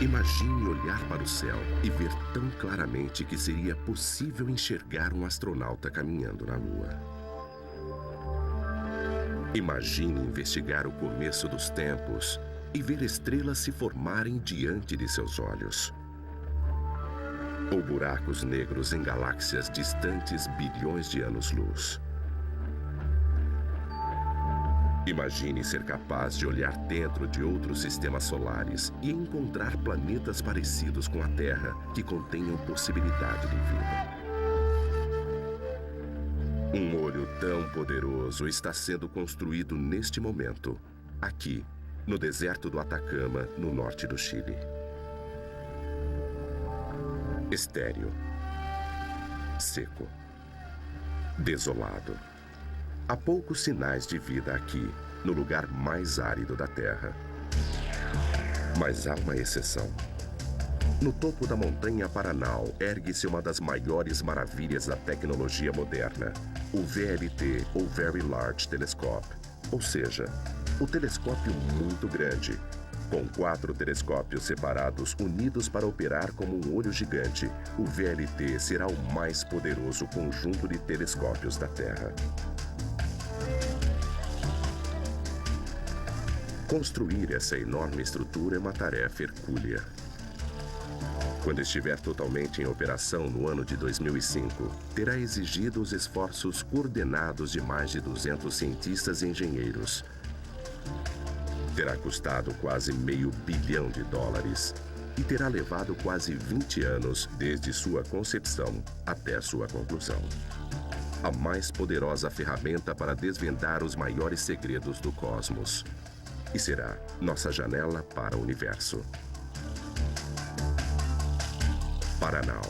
Imagine olhar para o céu e ver tão claramente que seria possível enxergar um astronauta caminhando na Lua. Imagine investigar o começo dos tempos e ver estrelas se formarem diante de seus olhos. Ou buracos negros em galáxias distantes bilhões de anos-luz. Imagine ser capaz de olhar dentro de outros sistemas solares e encontrar planetas parecidos com a Terra que contenham possibilidade de vida. Um olho tão poderoso está sendo construído neste momento, aqui, no deserto do Atacama, no norte do Chile. Estéril, seco, desolado. Há poucos sinais de vida aqui, no lugar mais árido da Terra. Mas há uma exceção. No topo da montanha Paranal ergue-se uma das maiores maravilhas da tecnologia moderna, o VLT, ou Very Large Telescope, ou seja, o telescópio muito grande, com 4 telescópios separados unidos para operar como um olho gigante. O VLT será o mais poderoso conjunto de telescópios da Terra. Construir essa enorme estrutura é uma tarefa hercúlea. Quando estiver totalmente em operação no ano de 2005, terá exigido os esforços coordenados de mais de 200 cientistas e engenheiros. Terá custado quase $500 milhão e terá levado quase 20 anos desde sua concepção até sua conclusão. A mais poderosa ferramenta para desvendar os maiores segredos do cosmos. E será nossa janela para o universo. Paranal.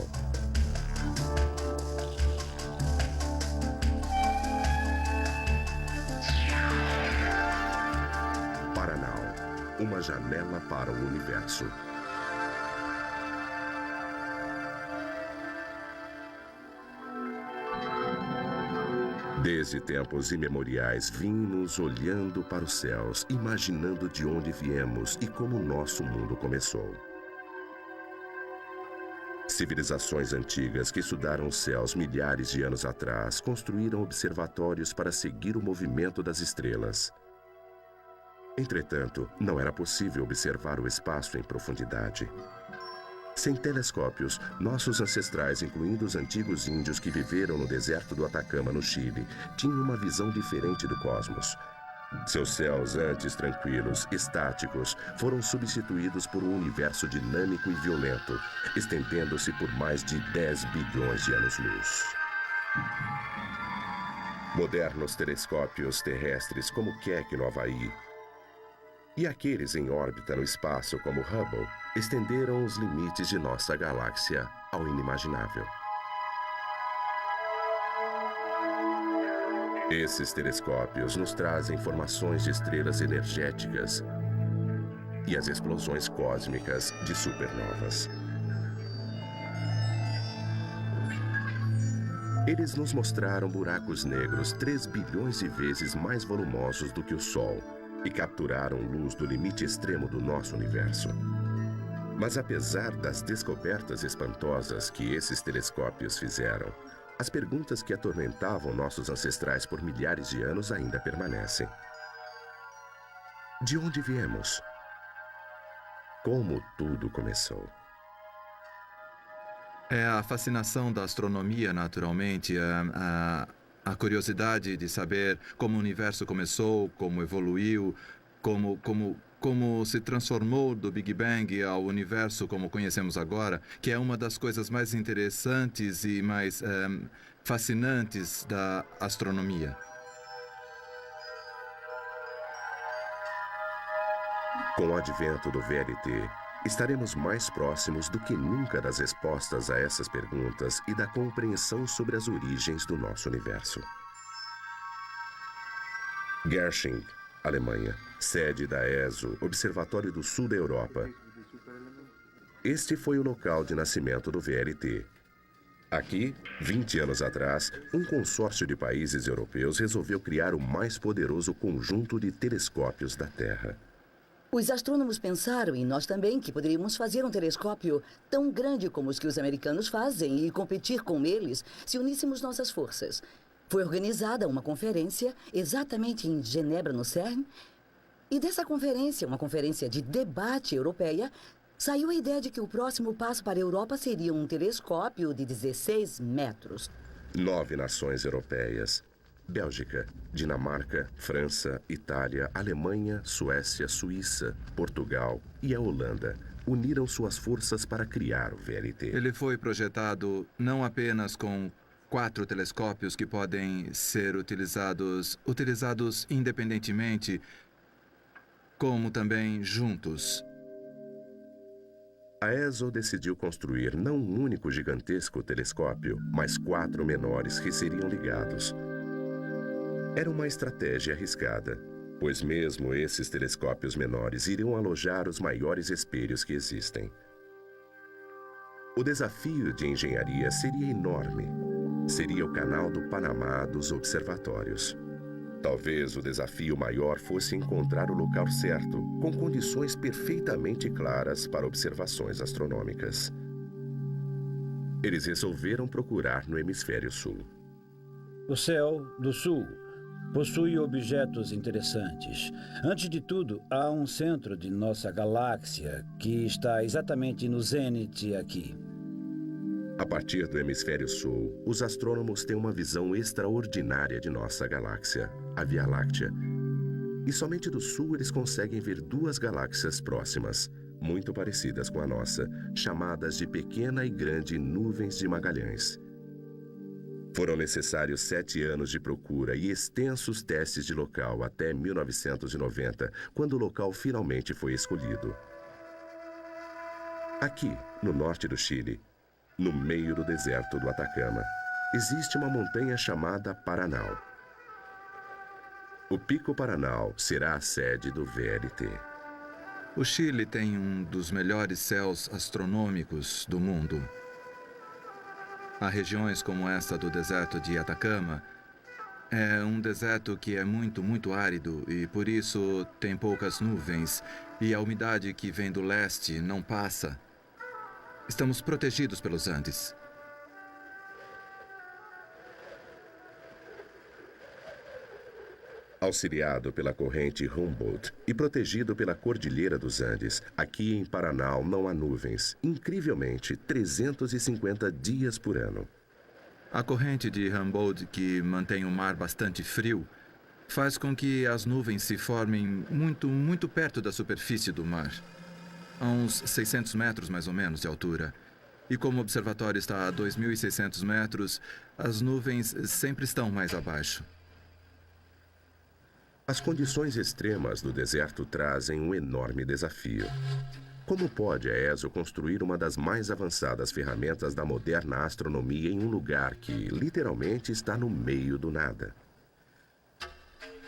Paranal, uma janela para o universo. Desde tempos imemoriais vimos olhando para os céus, imaginando de onde viemos e como o nosso mundo começou. Civilizações antigas que estudaram os céus milhares de anos atrás construíram observatórios para seguir o movimento das estrelas. Entretanto, não era possível observar o espaço em profundidade. Sem telescópios, nossos ancestrais, incluindo os antigos índios que viveram no deserto do Atacama, no Chile, tinham uma visão diferente do cosmos. Seus céus, antes tranquilos, estáticos, foram substituídos por um universo dinâmico e violento, estendendo-se por mais de 10 bilhões de anos-luz. Modernos telescópios terrestres como Keck no Havaí e aqueles em órbita no espaço como Hubble estenderam os limites de nossa galáxia ao inimaginável. Esses telescópios nos trazem formações de estrelas energéticas e as explosões cósmicas de supernovas. Eles nos mostraram buracos negros 3 bilhões de vezes mais volumosos do que o Sol e capturaram luz do limite extremo do nosso universo. Mas apesar das descobertas espantosas que esses telescópios fizeram, as perguntas que atormentavam nossos ancestrais por milhares de anos ainda permanecem. De onde viemos? Como tudo começou? É a fascinação da astronomia, naturalmente, a curiosidade de saber como o universo começou, como evoluiu, como se transformou do Big Bang ao universo como conhecemos agora, que é uma das coisas mais interessantes e mais fascinantes da astronomia. Com o advento do VLT, estaremos mais próximos do que nunca das respostas a essas perguntas e da compreensão sobre as origens do nosso universo. Garching, Alemanha, sede da ESO, Observatório do Sul da Europa. Este foi o local de nascimento do VLT. Aqui, 20 anos atrás, um consórcio de países europeus resolveu criar o mais poderoso conjunto de telescópios da Terra. Os astrônomos pensaram, e nós também, que poderíamos fazer um telescópio tão grande como os que os americanos fazem e competir com eles se uníssemos nossas forças. Foi organizada uma conferência exatamente em Genebra, no CERN, e dessa conferência, uma conferência de debate europeia, saiu a ideia de que o próximo passo para a Europa seria um telescópio de 16 metros. 9 nações europeias: Bélgica, Dinamarca, França, Itália, Alemanha, Suécia, Suíça, Portugal e a Holanda uniram suas forças para criar o VLT. Ele foi projetado não apenas com 4 telescópios que podem ser utilizados independentemente, como também juntos. A ESO decidiu construir não um único gigantesco telescópio, mas 4 menores que seriam ligados. Era uma estratégia arriscada, pois mesmo esses telescópios menores iriam alojar os maiores espelhos que existem. O desafio de engenharia seria enorme. Seria o canal do Panamá dos observatórios. Talvez o desafio maior fosse encontrar o local certo, com condições perfeitamente claras para observações astronômicas. Eles resolveram procurar no hemisfério sul. O céu do sul possui objetos interessantes. Antes de tudo, há um centro de nossa galáxia que está exatamente no zênite aqui. A partir do hemisfério sul, os astrônomos têm uma visão extraordinária de nossa galáxia, a Via Láctea. E somente do sul eles conseguem ver 2 galáxias próximas, muito parecidas com a nossa, chamadas de Pequena e Grande Nuvens de Magalhães. Foram necessários 7 anos de procura e extensos testes de local até 1990, quando o local finalmente foi escolhido. Aqui, no norte do Chile, no meio do deserto do Atacama, existe uma montanha chamada Paranal. O Pico Paranal será a sede do VLT. O Chile tem um dos melhores céus astronômicos do mundo. Há regiões como esta do deserto de Atacama. É um deserto que é muito árido e por isso tem poucas nuvens e a umidade que vem do leste não passa. Estamos protegidos pelos Andes. Auxiliado pela corrente Humboldt e protegido pela Cordilheira dos Andes, aqui em Paranal não há nuvens, incrivelmente 350 dias por ano. A corrente de Humboldt, que mantém o mar bastante frio, faz com que as nuvens se formem muito perto da superfície do mar, a uns 600 metros mais ou menos de altura. E como o observatório está a 2.600 metros, as nuvens sempre estão mais abaixo. As condições extremas do deserto trazem um enorme desafio. Como pode a ESO construir uma das mais avançadas ferramentas da moderna astronomia em um lugar que, literalmente, está no meio do nada?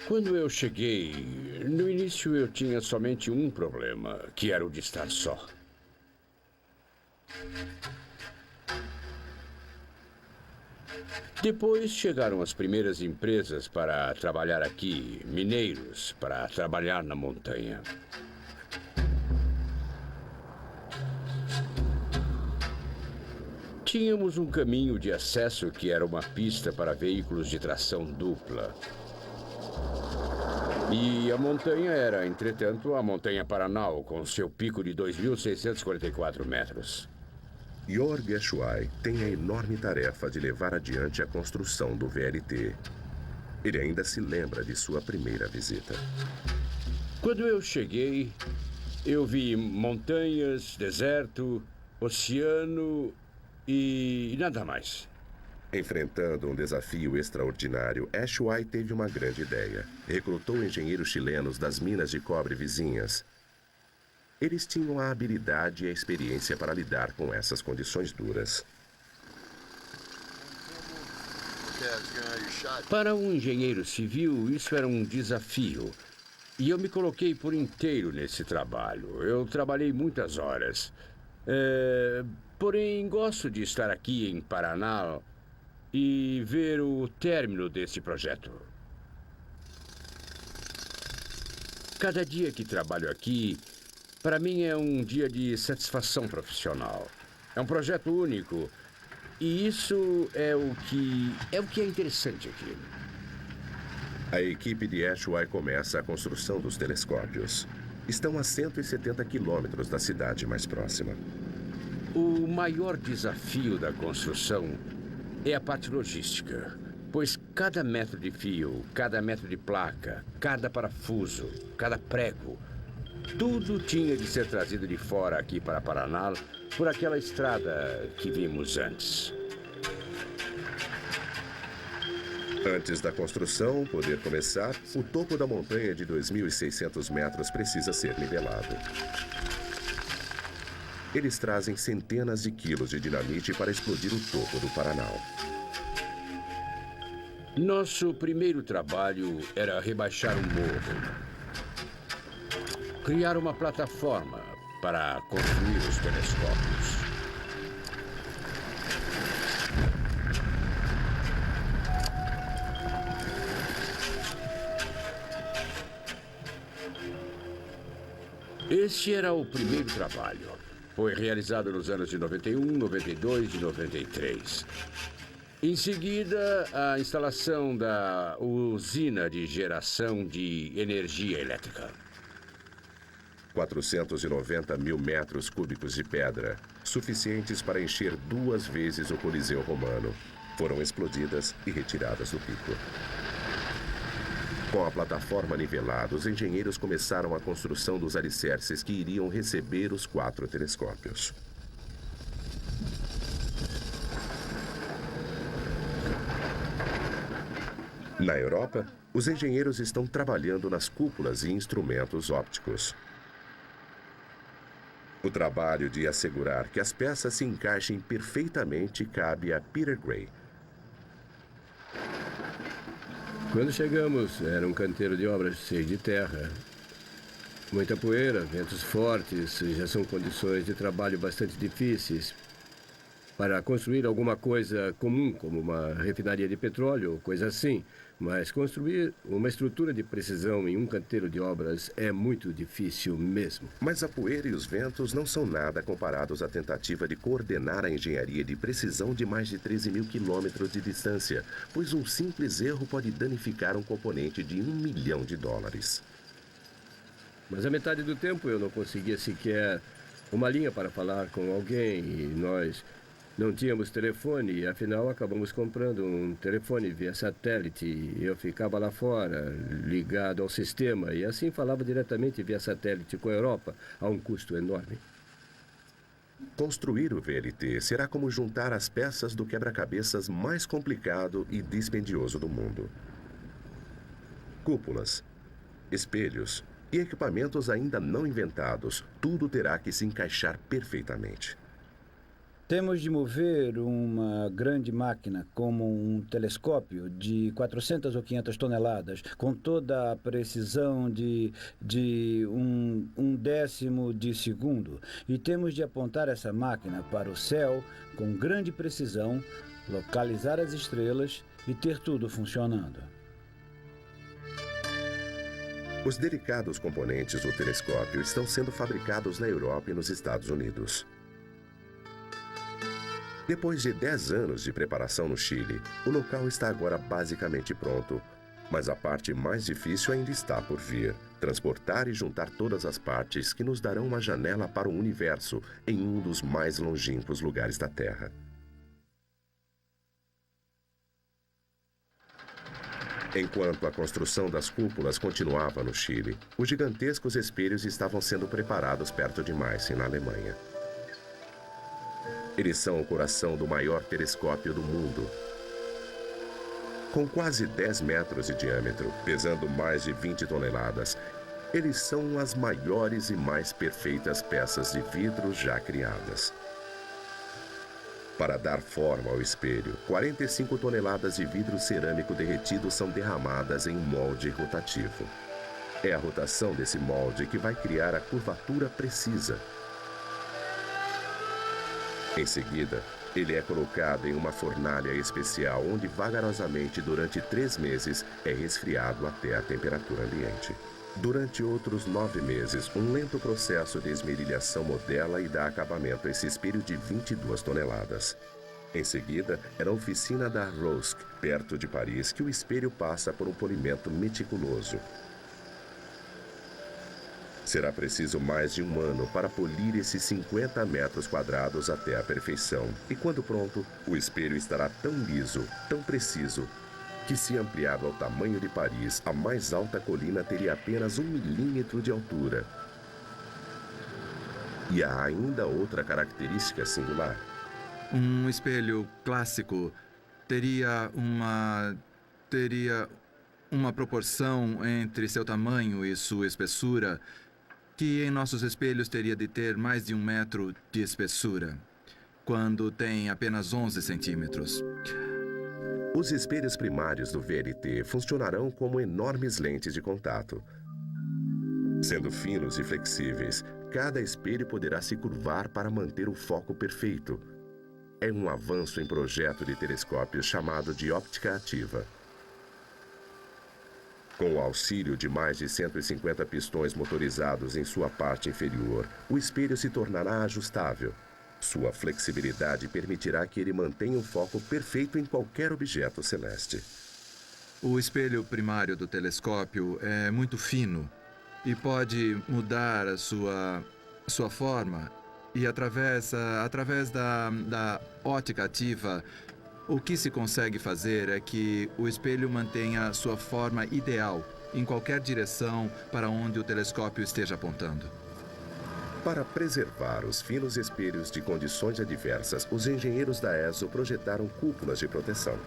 Quando eu cheguei, no início eu tinha somente um problema, que era o de estar só. Depois chegaram as primeiras empresas para trabalhar aqui, mineiros, para trabalhar na montanha. Tínhamos um caminho de acesso que era uma pista para veículos de tração dupla. E a montanha era, entretanto, a Montanha Paranal, com seu pico de 2.644 metros. Jörg Eschwey tem a enorme tarefa de levar adiante a construção do VLT. Ele ainda se lembra de sua primeira visita. Quando eu cheguei, eu vi montanhas, deserto, oceano e nada mais. Enfrentando um desafio extraordinário, Eschwey teve uma grande ideia. Recrutou engenheiros chilenos das minas de cobre vizinhas. Eles tinham a habilidade e a experiência para lidar com essas condições duras. Para um engenheiro civil, isso era um desafio. E eu me coloquei por inteiro nesse trabalho. Eu trabalhei muitas horas. Porém, gosto de estar aqui em Paraná e ver o término deste projeto. Cada dia que trabalho aqui, para mim é um dia de satisfação profissional. É um projeto único e isso é o que é interessante aqui. A equipe de Ashway começa a construção dos telescópios. Estão a 170 quilômetros da cidade mais próxima. O maior desafio da construção é a parte logística, pois cada metro de fio, cada metro de placa, cada parafuso, cada prego, tudo tinha de ser trazido de fora aqui para Paraná por aquela estrada que vimos antes. Antes da construção poder começar, o topo da montanha de 2.600 metros precisa ser nivelado. Eles trazem centenas de quilos de dinamite para explodir o topo do Paraná. Nosso primeiro trabalho era rebaixar um morro. Criar uma plataforma para construir os telescópios. Este era o primeiro trabalho. Foi realizado nos anos de 91, 92 e 93. Em seguida, a instalação da usina de geração de energia elétrica. 490 mil metros cúbicos de pedra, suficientes para encher 2 vezes o Coliseu Romano, foram explodidas e retiradas do pico. Com a plataforma nivelada, os engenheiros começaram a construção dos alicerces que iriam receber os 4 telescópios. Na Europa, os engenheiros estão trabalhando nas cúpulas e instrumentos ópticos. O trabalho de assegurar que as peças se encaixem perfeitamente cabe a Peter Gray. Quando chegamos, era um canteiro de obras cheio de terra. Muita poeira, ventos fortes, já são condições de trabalho bastante difíceis. Para construir alguma coisa comum, como uma refinaria de petróleo ou coisa assim, mas construir uma estrutura de precisão em um canteiro de obras é muito difícil mesmo. Mas a poeira e os ventos não são nada comparados à tentativa de coordenar a engenharia de precisão de mais de 13 mil quilômetros de distância, pois um simples erro pode danificar um componente de $1 milhão. Mas a metade do tempo eu não conseguia sequer uma linha para falar com alguém e nós não tínhamos telefone e afinal acabamos comprando um telefone via satélite. Eu ficava lá fora, ligado ao sistema e assim falava diretamente via satélite com a Europa a um custo enorme. Construir o VLT será como juntar as peças do quebra-cabeças mais complicado e dispendioso do mundo. Cúpulas, espelhos e equipamentos ainda não inventados, tudo terá que se encaixar perfeitamente. Temos de mover uma grande máquina como um telescópio de 400 ou 500 toneladas, com toda a precisão de um décimo de segundo. E temos de apontar essa máquina para o céu com grande precisão, localizar as estrelas e ter tudo funcionando. Os delicados componentes do telescópio estão sendo fabricados na Europa e nos Estados Unidos. Depois de 10 anos de preparação no Chile, o local está agora basicamente pronto. Mas a parte mais difícil ainda está por vir: transportar e juntar todas as partes que nos darão uma janela para o universo em um dos mais longínquos lugares da Terra. Enquanto a construção das cúpulas continuava no Chile, os gigantescos espelhos estavam sendo preparados perto de Meissen, na Alemanha. Eles são o coração do maior telescópio do mundo. Com quase 10 metros de diâmetro, pesando mais de 20 toneladas, eles são as maiores e mais perfeitas peças de vidro já criadas. Para dar forma ao espelho, 45 toneladas de vidro cerâmico derretido são derramadas em um molde rotativo. É a rotação desse molde que vai criar a curvatura precisa. Em seguida, ele é colocado em uma fornalha especial onde vagarosamente durante 3 meses é resfriado até a temperatura ambiente. Durante outros 9 meses, um lento processo de esmerilhação modela e dá acabamento a esse espelho de 22 toneladas. Em seguida, é na oficina da Rosk, perto de Paris, que o espelho passa por um polimento meticuloso. Será preciso mais de 1 ano para polir esses 50 metros quadrados até a perfeição. E quando pronto, o espelho estará tão liso, tão preciso, que se ampliado ao tamanho de Paris, a mais alta colina teria apenas 1 milímetro de altura. E há ainda outra característica singular. Um espelho clássico teria uma proporção entre seu tamanho e sua espessura que em nossos espelhos teria de ter mais de 1 metro de espessura, quando tem apenas 11 centímetros. Os espelhos primários do VLT funcionarão como enormes lentes de contato. Sendo finos e flexíveis, cada espelho poderá se curvar para manter o foco perfeito. É um avanço em projeto de telescópios chamado de óptica ativa. Com o auxílio de mais de 150 pistões motorizados em sua parte inferior, o espelho se tornará ajustável. Sua flexibilidade permitirá que ele mantenha o foco perfeito em qualquer objeto celeste. O espelho primário do telescópio é muito fino e pode mudar a sua forma. E através da ótica ativa, o que se consegue fazer é que o espelho mantenha sua forma ideal em qualquer direção para onde o telescópio esteja apontando. Para preservar os finos espelhos de condições adversas, os engenheiros da ESO projetaram cúpulas de proteção.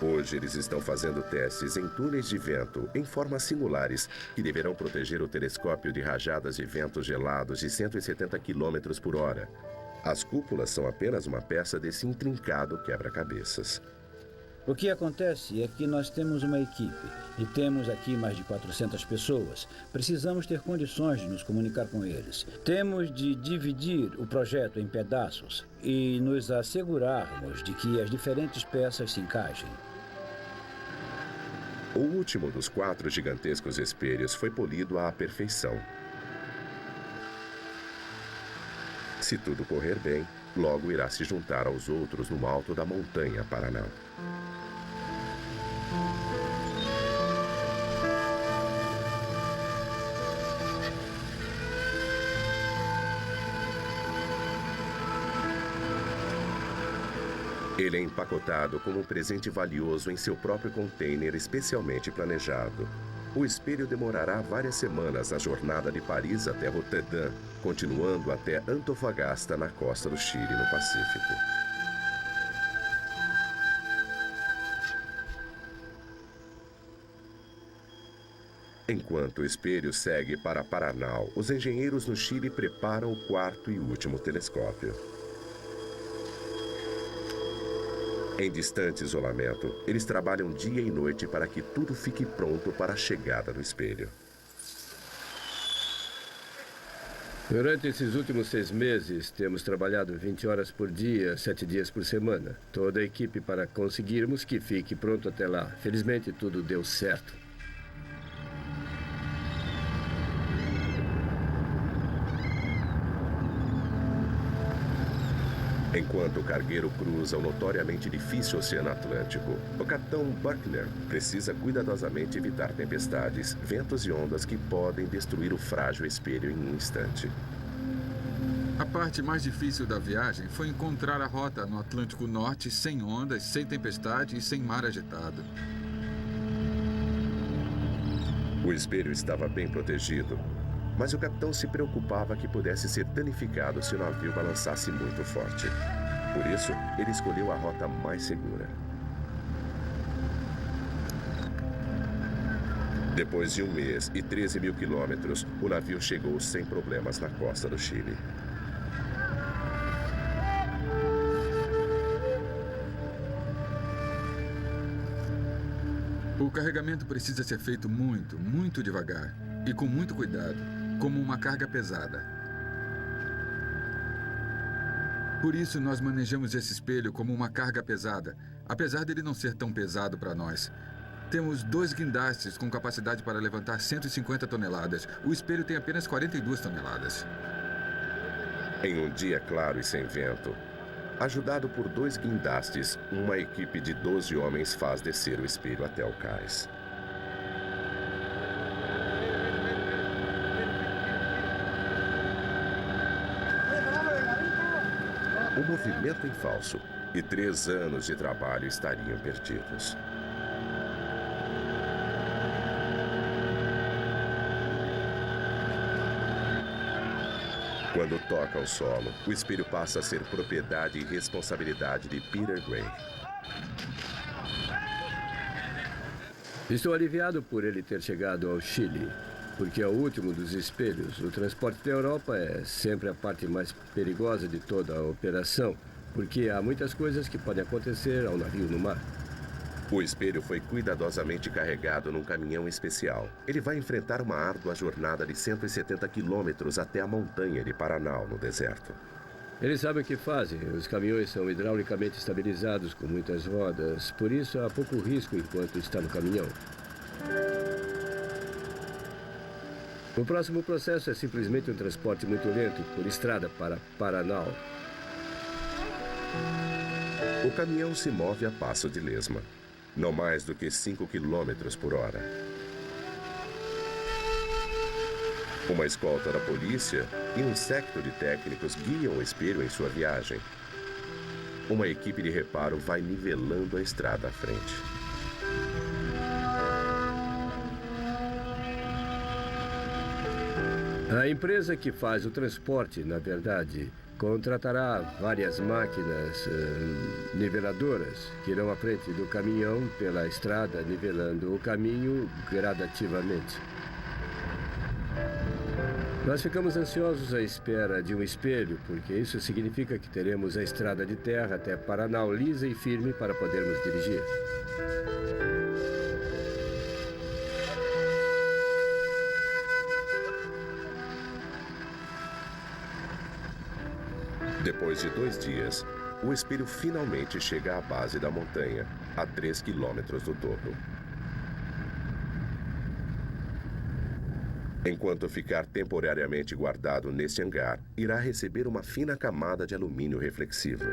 Hoje eles estão fazendo testes em túneis de vento em formas singulares que deverão proteger o telescópio de rajadas de ventos gelados de 170 km por hora. As cúpulas são apenas uma peça desse intrincado quebra-cabeças. O que acontece é que nós temos uma equipe e temos aqui mais de 400 pessoas. Precisamos ter condições de nos comunicar com eles. Temos de dividir o projeto em pedaços e nos assegurarmos de que as diferentes peças se encaixem. O último dos 4 gigantescos espelhos foi polido à perfeição. Se tudo correr bem, logo irá se juntar aos outros no alto da montanha Paraná. Ele é empacotado como um presente valioso em seu próprio container especialmente planejado. O espelho demorará várias semanas na jornada de Paris até Roterdã, continuando até Antofagasta, na costa do Chile, no Pacífico. Enquanto o espelho segue para Paranal, os engenheiros no Chile preparam o 4º e último telescópio. Em distante isolamento, eles trabalham dia e noite para que tudo fique pronto para a chegada do espelho. Durante esses últimos 6 meses, temos trabalhado 20 horas por dia, 7 dias por semana. Toda a equipe para conseguirmos que fique pronto até lá. Felizmente, tudo deu certo. Enquanto o cargueiro cruza o notoriamente difícil Oceano Atlântico, o capitão Buckner precisa cuidadosamente evitar tempestades, ventos e ondas que podem destruir o frágil espelho em um instante. A parte mais difícil da viagem foi encontrar a rota no Atlântico Norte sem ondas, sem tempestade e sem mar agitado. O espelho estava bem protegido, mas o capitão se preocupava que pudesse ser danificado se o navio balançasse muito forte. Por isso, ele escolheu a rota mais segura. Depois de 1 mês e 13 mil quilômetros, o navio chegou sem problemas na costa do Chile. O carregamento precisa ser feito muito, muito devagar e com muito cuidado, como uma carga pesada. Por isso, nós manejamos esse espelho como uma carga pesada, apesar dele não ser tão pesado para nós. Temos 2 guindastes com capacidade para levantar 150 toneladas. O espelho tem apenas 42 toneladas. Em um dia claro e sem vento, ajudado por 2 guindastes, uma equipe de 12 homens faz descer o espelho até o cais. O movimento em falso e 3 anos de trabalho estariam perdidos. Quando toca o solo, o espelho passa a ser propriedade e responsabilidade de Peter Gray. Estou aliviado por ele ter chegado ao Chile, porque é o último dos espelhos. O transporte da Europa é sempre a parte mais perigosa de toda a operação, porque há muitas coisas que podem acontecer ao navio no mar. O espelho foi cuidadosamente carregado num caminhão especial. Ele vai enfrentar uma árdua jornada de 170 quilômetros até a montanha de Paranal, no deserto. Eles sabem o que fazem. Os caminhões são hidraulicamente estabilizados com muitas rodas. Por isso, há pouco risco enquanto está no caminhão. O próximo processo é simplesmente um transporte muito lento por estrada para Paranal. O caminhão se move a passo de lesma, não mais do que 5 quilômetros por hora. Uma escolta da polícia e um séquito de técnicos guiam o espelho em sua viagem. Uma equipe de reparo vai nivelando a estrada à frente. A empresa que faz o transporte, na verdade, contratará várias máquinas niveladoras que irão à frente do caminhão pela estrada, nivelando o caminho gradativamente. Nós ficamos ansiosos à espera de um espelho, porque isso significa que teremos a estrada de terra até Paranal lisa e firme para podermos dirigir. Depois de 2 dias, o espelho finalmente chega à base da montanha, a 3 quilômetros do topo. Enquanto ficar temporariamente guardado neste hangar, irá receber uma fina camada de alumínio reflexivo.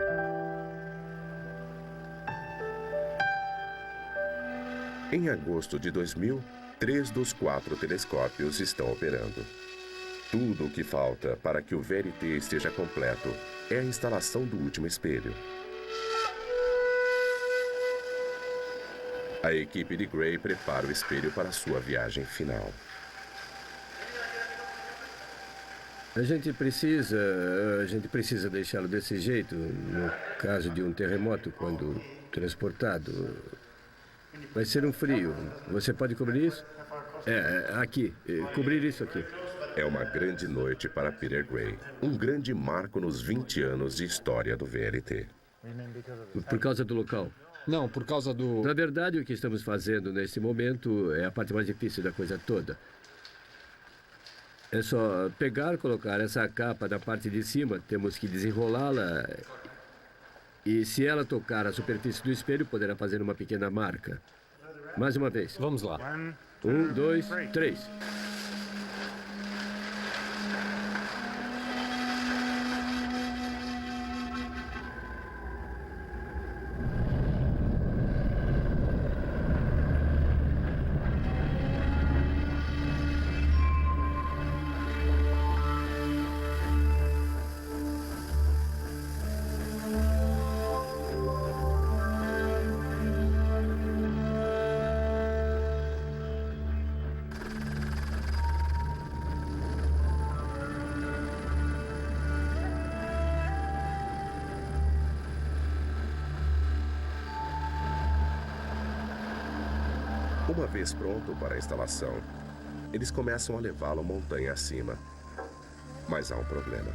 Em agosto de 2000, 3 dos 4 telescópios estão operando. Tudo o que falta para que o VLT esteja completo é a instalação do último espelho. A equipe de Gray prepara o espelho para sua viagem final. A gente precisa deixá-lo desse jeito, no caso de um terremoto, quando transportado. Vai ser um frio. Você pode cobrir isso? Aqui. Cobrir isso aqui. É uma grande noite para Peter Gray. Um grande marco nos 20 anos de história do VLT. Por causa do local? Não, por causa do... Na verdade, o que estamos fazendo nesse momento é a parte mais difícil da coisa toda. É só pegar, colocar essa capa da parte de cima, temos que desenrolá-la. E se ela tocar a superfície do espelho, poderá fazer uma pequena marca. Mais uma vez. Vamos lá. 1, 2, 3. Uma vez pronto para a instalação, eles começam a levá-lo montanha acima. Mas há um problema.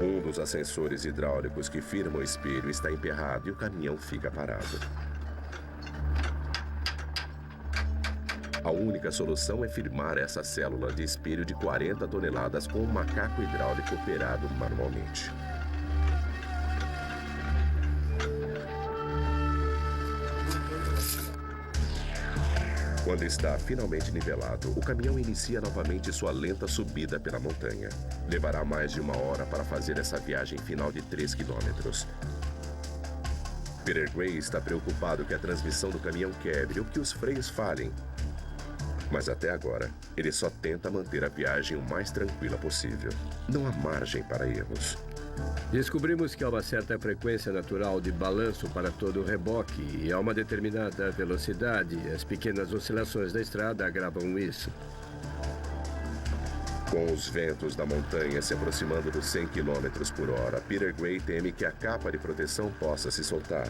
Um dos ascensores hidráulicos que firma o espelho está emperrado e o caminhão fica parado. A única solução é firmar essa célula de espelho de 40 toneladas com um macaco hidráulico operado manualmente. Quando está finalmente nivelado, o caminhão inicia novamente sua lenta subida pela montanha. Levará mais de 1 hora para fazer essa viagem final de 3 quilômetros. Peter Gray está preocupado que a transmissão do caminhão quebre ou que os freios falhem. Mas até agora, ele só tenta manter a viagem o mais tranquila possível. Não há margem para erros. Descobrimos que há uma certa frequência natural de balanço para todo o reboque e a uma determinada velocidade, as pequenas oscilações da estrada agravam isso. Com os ventos da montanha se aproximando dos 100 km por hora, Peter Gray teme que a capa de proteção possa se soltar.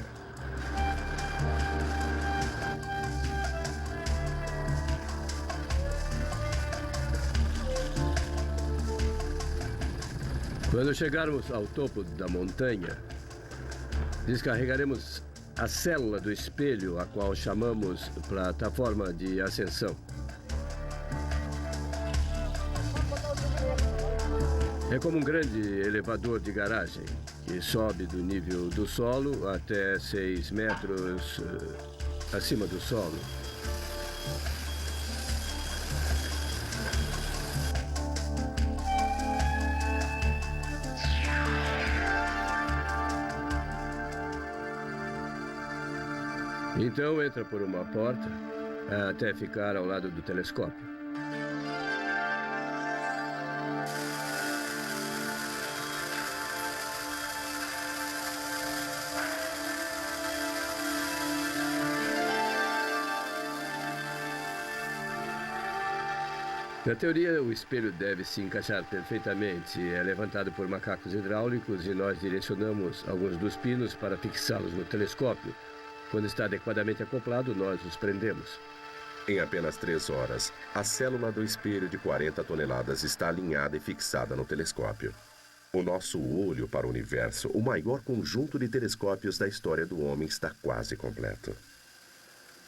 Quando chegarmos ao topo da montanha, descarregaremos a célula do espelho, a qual chamamos plataforma de ascensão. É como um grande elevador de garagem, que sobe do nível do solo até 6 metros acima do solo. Então entra por uma porta até ficar ao lado do telescópio. Na teoria, o espelho deve se encaixar perfeitamente. É levantado por macacos hidráulicos e nós direcionamos alguns dos pinos para fixá-los no telescópio. Quando está adequadamente acoplado, nós os prendemos. Em apenas 3 horas, a célula do espelho de 40 toneladas está alinhada e fixada no telescópio. O nosso olho para o universo, o maior conjunto de telescópios da história do homem, está quase completo.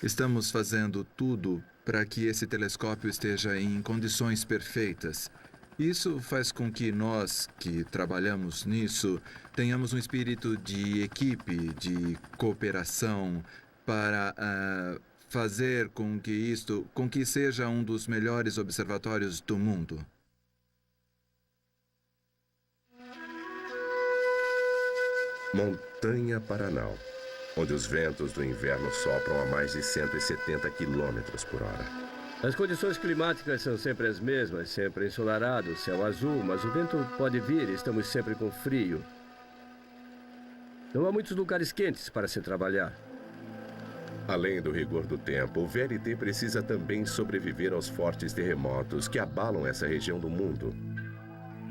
Estamos fazendo tudo para que esse telescópio esteja em condições perfeitas. Isso faz com que nós, que trabalhamos nisso, tenhamos um espírito de equipe, de cooperação, para fazer com que seja um dos melhores observatórios do mundo. Montanha Paranal, onde os ventos do inverno sopram a mais de 170 km por hora. As condições climáticas são sempre as mesmas, sempre ensolarado, céu azul, mas o vento pode vir e estamos sempre com frio. Não há muitos lugares quentes para se trabalhar. Além do rigor do tempo, o VLT precisa também sobreviver aos fortes terremotos que abalam essa região do mundo.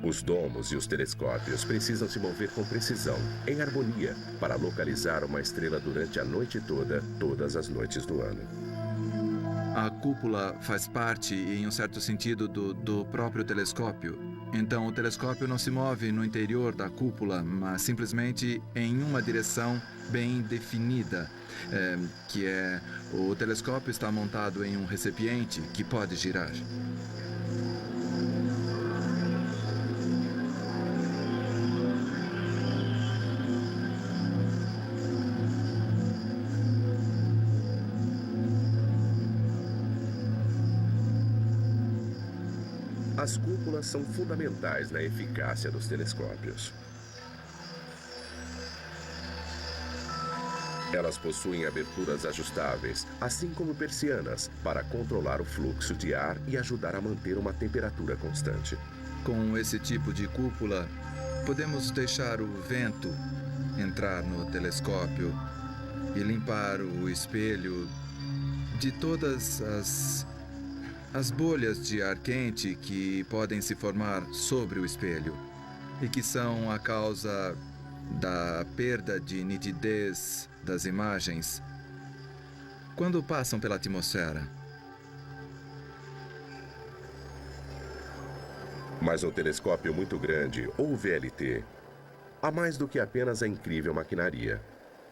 Os domos e os telescópios precisam se mover com precisão, em harmonia, para localizar uma estrela durante a noite toda, todas as noites do ano. A cúpula faz parte, em um certo sentido, do próprio telescópio. Então, o telescópio não se move no interior da cúpula, mas simplesmente em uma direção bem definida, o telescópio está montado em um recipiente que pode girar. As cúpulas são fundamentais na eficácia dos telescópios. Elas possuem aberturas ajustáveis, assim como persianas, para controlar o fluxo de ar e ajudar a manter uma temperatura constante. Com esse tipo de cúpula, podemos deixar o vento entrar no telescópio e limpar o espelho de todas as bolhas de ar quente que podem se formar sobre o espelho e que são a causa da perda de nitidez das imagens quando passam pela atmosfera. Mas um telescópio muito grande, ou VLT, há mais do que apenas a incrível maquinaria.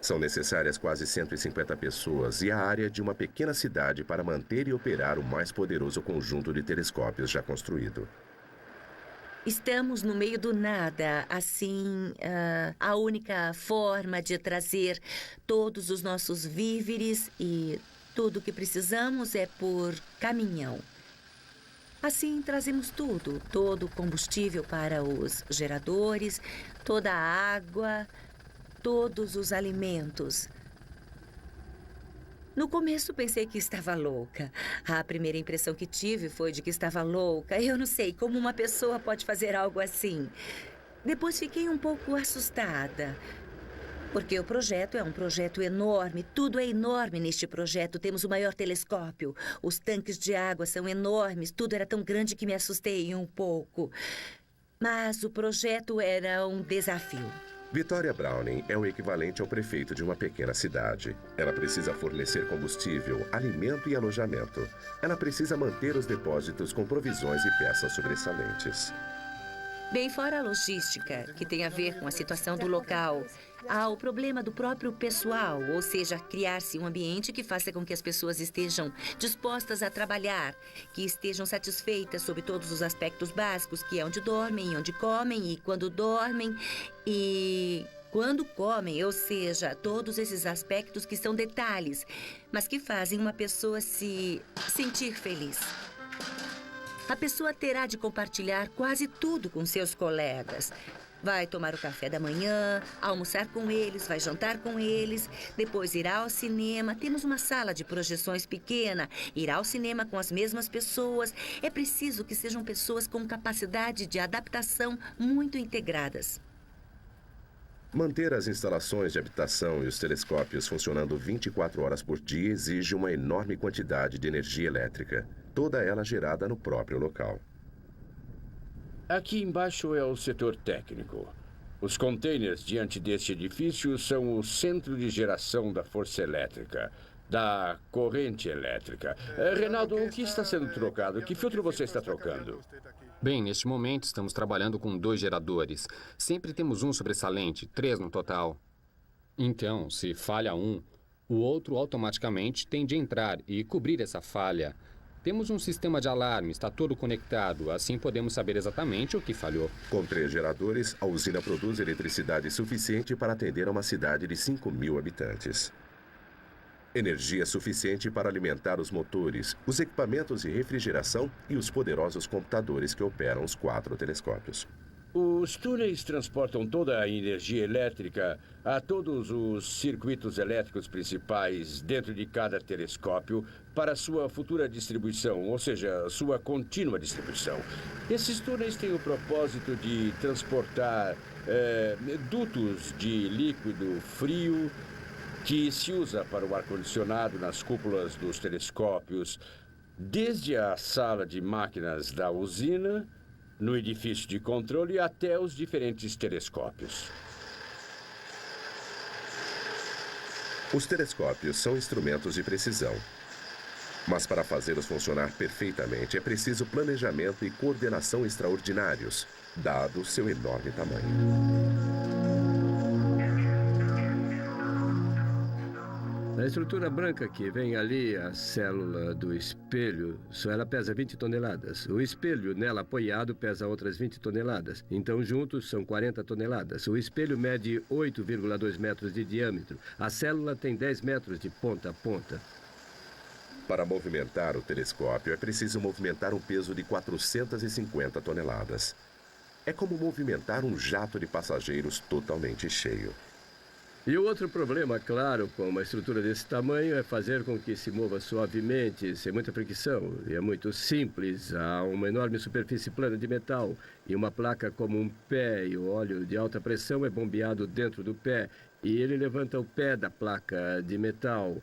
São necessárias quase 150 pessoas e a área de uma pequena cidade para manter e operar o mais poderoso conjunto de telescópios já construído. Estamos no meio do nada, assim, a única forma de trazer todos os nossos víveres e Tudo o que precisamos é por caminhão. Assim, trazemos tudo, todo o combustível para os geradores, toda a água, todos os alimentos. No começo, pensei que estava louca. A primeira impressão que tive foi de que estava louca. Eu não sei como uma pessoa pode fazer algo assim. Depois fiquei um pouco assustada. Porque o projeto é um projeto enorme, tudo é enorme neste projeto. Temos o maior telescópio, os tanques de água são enormes, tudo era tão grande que me assustei um pouco. Mas o projeto era um desafio. Victoria Browning é o equivalente ao prefeito de uma pequena cidade. Ela precisa fornecer combustível, alimento e alojamento. Ela precisa manter os depósitos com provisões e peças sobressalentes. Bem fora a logística, que tem a ver com a situação do local, há o problema do próprio pessoal, ou seja, criar-se um ambiente que faça com que as pessoas estejam dispostas a trabalhar, que estejam satisfeitas sobre todos os aspectos básicos, que é onde dormem, onde comem e quando dormem e quando comem, ou seja, todos esses aspectos que são detalhes, mas que fazem uma pessoa se sentir feliz. A pessoa terá de compartilhar quase tudo com seus colegas. Vai tomar o café da manhã, almoçar com eles, vai jantar com eles, depois irá ao cinema. Temos uma sala de projeções pequena, irá ao cinema com as mesmas pessoas. É preciso que sejam pessoas com capacidade de adaptação muito integradas. Manter as instalações de habitação e os telescópios funcionando 24 horas por dia exige uma enorme quantidade de energia elétrica, toda ela gerada no próprio local. Aqui embaixo é o setor técnico. Os containers diante deste edifício são o centro de geração da força elétrica, da corrente elétrica. Reinaldo, o que está sendo trocado? Que filtro você está trocando? Bem, neste momento estamos trabalhando com 2 geradores. Sempre temos um sobressalente, 3 no total. Então, se falha um, o outro automaticamente tem de entrar e cobrir essa falha. Temos um sistema de alarme, está todo conectado, assim podemos saber exatamente o que falhou. Com 3 geradores, a usina produz eletricidade suficiente para atender a uma cidade de 5.000 habitantes. Energia suficiente para alimentar os motores, os equipamentos de refrigeração e os poderosos computadores que operam os 4 telescópios. Os túneis transportam toda a energia elétrica a todos os circuitos elétricos principais dentro de cada telescópio para sua futura distribuição, ou seja, sua contínua distribuição. Esses túneis têm o propósito de transportar dutos de líquido frio que se usa para o ar-condicionado nas cúpulas dos telescópios, desde a sala de máquinas da usina, no edifício de controle, até os diferentes telescópios. Os telescópios são instrumentos de precisão. Mas para fazê-los funcionar perfeitamente é preciso planejamento e coordenação extraordinários, dado seu enorme tamanho. A estrutura branca que vem ali, a célula do espelho, só ela pesa 20 toneladas. O espelho nela apoiado pesa outras 20 toneladas. Então, juntos, são 40 toneladas. O espelho mede 8,2 metros de diâmetro. A célula tem 10 metros de ponta a ponta. Para movimentar o telescópio, é preciso movimentar um peso de 450 toneladas. É como movimentar um jato de passageiros totalmente cheio. E o outro problema, claro, com uma estrutura desse tamanho é fazer com que se mova suavemente, sem muita fricção. E é muito simples. Há uma enorme superfície plana de metal e uma placa como um pé, e o óleo de alta pressão é bombeado dentro do pé. E ele levanta o pé da placa de metal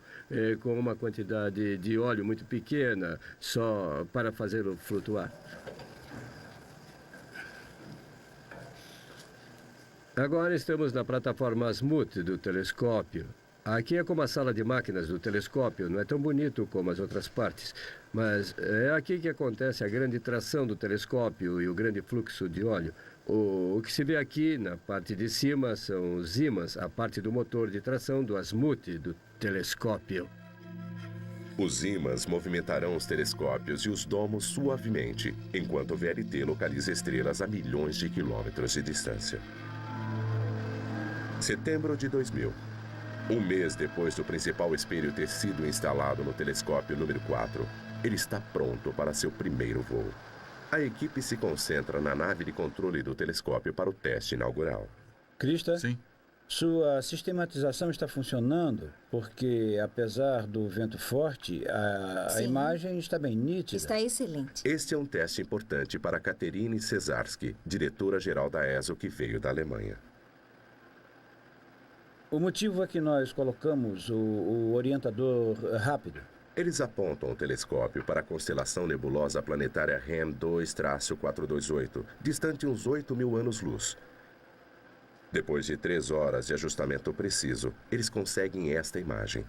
com uma quantidade de óleo muito pequena, só para fazê-lo flutuar. Agora estamos na plataforma azimuth do telescópio. Aqui é como a sala de máquinas do telescópio, não é tão bonito como as outras partes, mas é aqui que acontece a grande tração do telescópio e o grande fluxo de óleo. O que se vê aqui na parte de cima são os ímãs, a parte do motor de tração do azimuth do telescópio. Os ímãs movimentarão os telescópios e os domos suavemente, enquanto o VLT localiza estrelas a milhões de quilômetros de distância. Setembro de 2000. Um mês depois do principal espelho ter sido instalado no telescópio número 4, ele está pronto para seu primeiro voo. A equipe se concentra na nave de controle do telescópio para o teste inaugural. Krista? Sim. Sua sistematização está funcionando porque, apesar do vento forte, a Sim. imagem está bem nítida. Está excelente. Este é um teste importante para Katerine Cesarski, diretora-geral da ESO que veio da Alemanha. O motivo é que nós colocamos o orientador rápido. Eles apontam o telescópio para a constelação nebulosa planetária REM 2-428, distante uns 8.000 anos-luz. Depois de 3 horas de ajustamento preciso, eles conseguem esta imagem.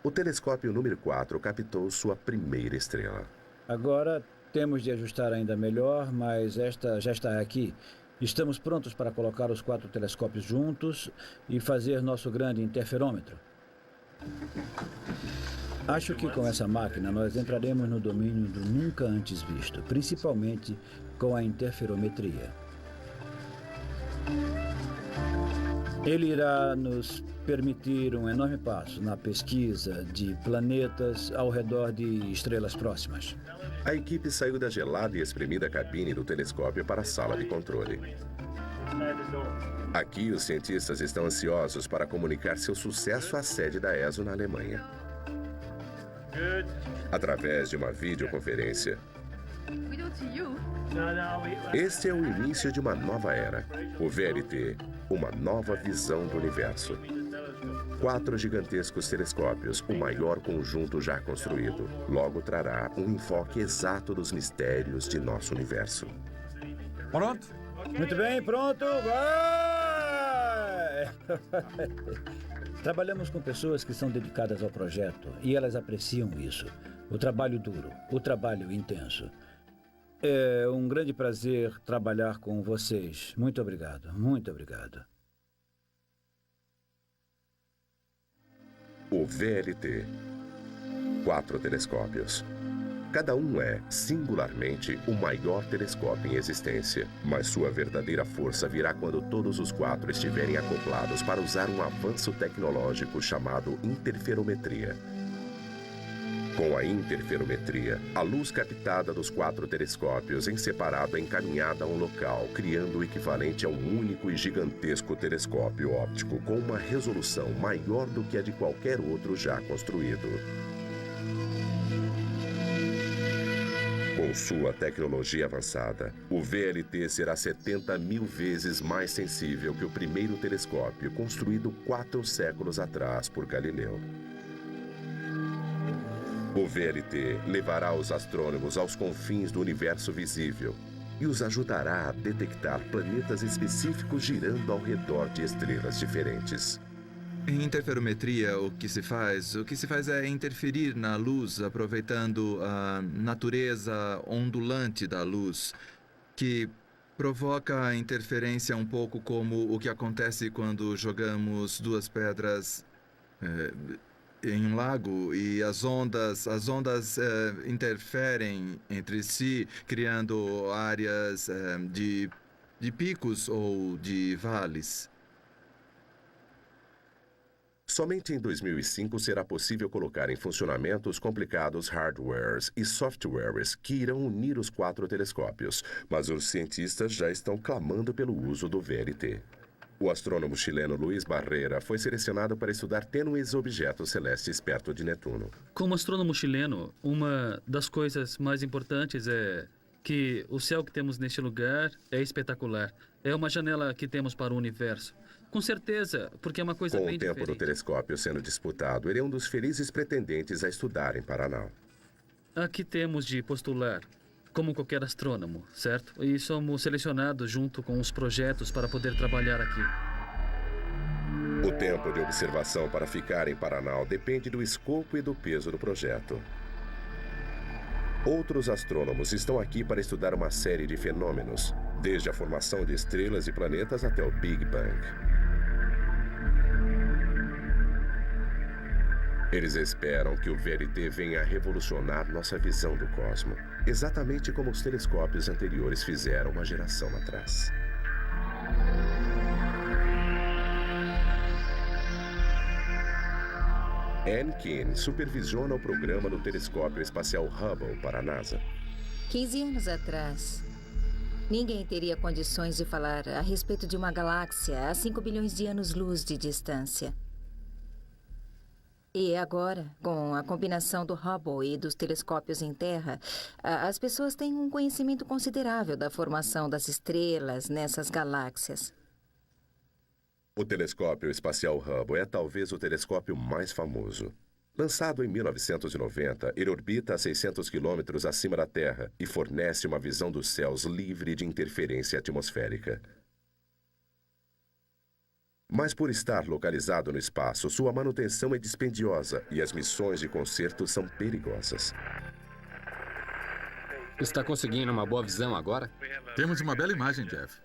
O telescópio número 4 captou sua primeira estrela. Agora temos de ajustar ainda melhor, mas esta já está aqui. Estamos prontos para colocar os 4 telescópios juntos e fazer nosso grande interferômetro. Acho que com essa máquina nós entraremos no domínio do nunca antes visto, principalmente com a interferometria. Ele irá nos permitir um enorme passo na pesquisa de planetas ao redor de estrelas próximas. A equipe saiu da gelada e espremida cabine do telescópio para a sala de controle. Aqui, os cientistas estão ansiosos para comunicar seu sucesso à sede da ESO na Alemanha. Através de uma videoconferência, este é o início de uma nova era. O VLT, uma nova visão do universo. 4 gigantescos telescópios, o maior conjunto já construído, logo trará um enfoque exato dos mistérios de nosso universo. Pronto? Muito bem, pronto, vai! Trabalhamos com pessoas que são dedicadas ao projeto e elas apreciam isso. O trabalho duro, o trabalho intenso. É um grande prazer trabalhar com vocês. Muito obrigado, muito obrigado. O VLT. 4 telescópios. Cada um é, singularmente, o maior telescópio em existência. Mas sua verdadeira força virá quando todos os 4 estiverem acoplados para usar um avanço tecnológico chamado interferometria. Com a interferometria, a luz captada dos 4 telescópios em separado é encaminhada a um local, criando o equivalente a um único e gigantesco telescópio óptico com uma resolução maior do que a de qualquer outro já construído. Com sua tecnologia avançada, o VLT será 70.000 vezes mais sensível que o primeiro telescópio construído 4 séculos atrás por Galileu. O VLT levará os astrônomos aos confins do universo visível e os ajudará a detectar planetas específicos girando ao redor de estrelas diferentes. Em interferometria, o que se faz é interferir na luz, aproveitando a natureza ondulante da luz, que provoca a interferência um pouco como o que acontece quando jogamos 2 pedras em um lago e as ondas interferem entre si, criando áreas de picos ou de vales. Somente em 2005 será possível colocar em funcionamento os complicados hardwares e softwares que irão unir os 4 telescópios, mas os cientistas já estão clamando pelo uso do VLT. O astrônomo chileno Luiz Barreira foi selecionado para estudar tênues objetos celestes perto de Netuno. Como astrônomo chileno, uma das coisas mais importantes é que o céu que temos neste lugar é espetacular. É uma janela que temos para o universo. Com certeza, porque é uma coisa bem diferente. Com o tempo do telescópio sendo disputado, ele é um dos felizes pretendentes a estudar em Paraná. Aqui temos de postular, como qualquer astrônomo, certo? E somos selecionados junto com os projetos para poder trabalhar aqui. O tempo de observação para ficar em Paraná depende do escopo e do peso do projeto. Outros astrônomos estão aqui para estudar uma série de fenômenos, desde a formação de estrelas e planetas até o Big Bang. Eles esperam que o VLT venha a revolucionar nossa visão do cosmos, exatamente como os telescópios anteriores fizeram uma geração atrás. Ann Keane supervisiona o programa do telescópio espacial Hubble para a NASA. 15 anos atrás, ninguém teria condições de falar a respeito de uma galáxia a 5 bilhões de anos-luz de distância. E agora, com a combinação do Hubble e dos telescópios em Terra, as pessoas têm um conhecimento considerável da formação das estrelas nessas galáxias. O telescópio espacial Hubble é talvez o telescópio mais famoso. Lançado em 1990, ele orbita a 600 quilômetros acima da Terra e fornece uma visão dos céus livre de interferência atmosférica. Mas por estar localizado no espaço, sua manutenção é dispendiosa e as missões de conserto são perigosas. Está conseguindo uma boa visão agora? Temos uma bela imagem, Jeff.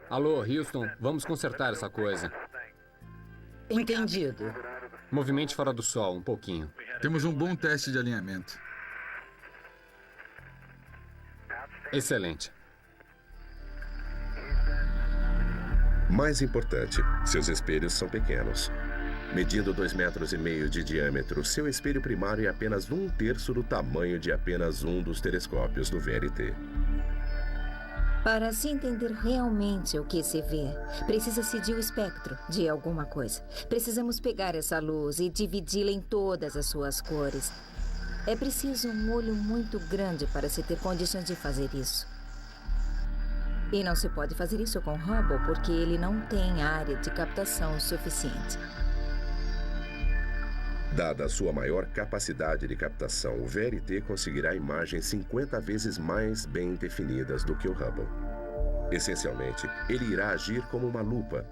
Alô, Houston, vamos consertar essa coisa. Entendido. Movimente fora do sol, um pouquinho. Temos um bom teste de alinhamento. Excelente. Mais importante, seus espelhos são pequenos. Medindo 2,5 metros de diâmetro, seu espelho primário é apenas 1/3 do tamanho de apenas um dos telescópios do VLT. Para se entender realmente o que se vê, precisa-se de um espectro de alguma coisa. Precisamos pegar essa luz e dividi-la em todas as suas cores. É preciso um olho muito grande para se ter condições de fazer isso. E não se pode fazer isso com Hubble porque ele não tem área de captação suficiente. Dada a sua maior capacidade de captação, o VLT conseguirá imagens 50 vezes mais bem definidas do que o Hubble. Essencialmente, ele irá agir como uma lupa,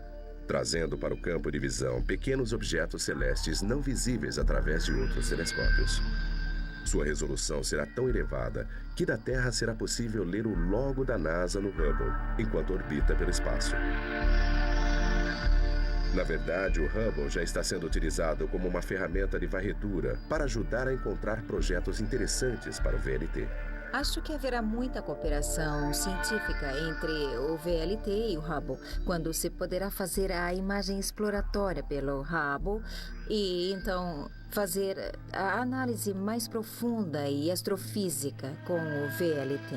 trazendo para o campo de visão pequenos objetos celestes não visíveis através de outros telescópios. Sua resolução será tão elevada que da Terra será possível ler o logo da NASA no Hubble, enquanto orbita pelo espaço. Na verdade, o Hubble já está sendo utilizado como uma ferramenta de varredura para ajudar a encontrar projetos interessantes para o VLT. Acho que haverá muita cooperação científica entre o VLT e o Hubble, quando se poderá fazer a imagem exploratória pelo Hubble e, então, fazer a análise mais profunda e astrofísica com o VLT.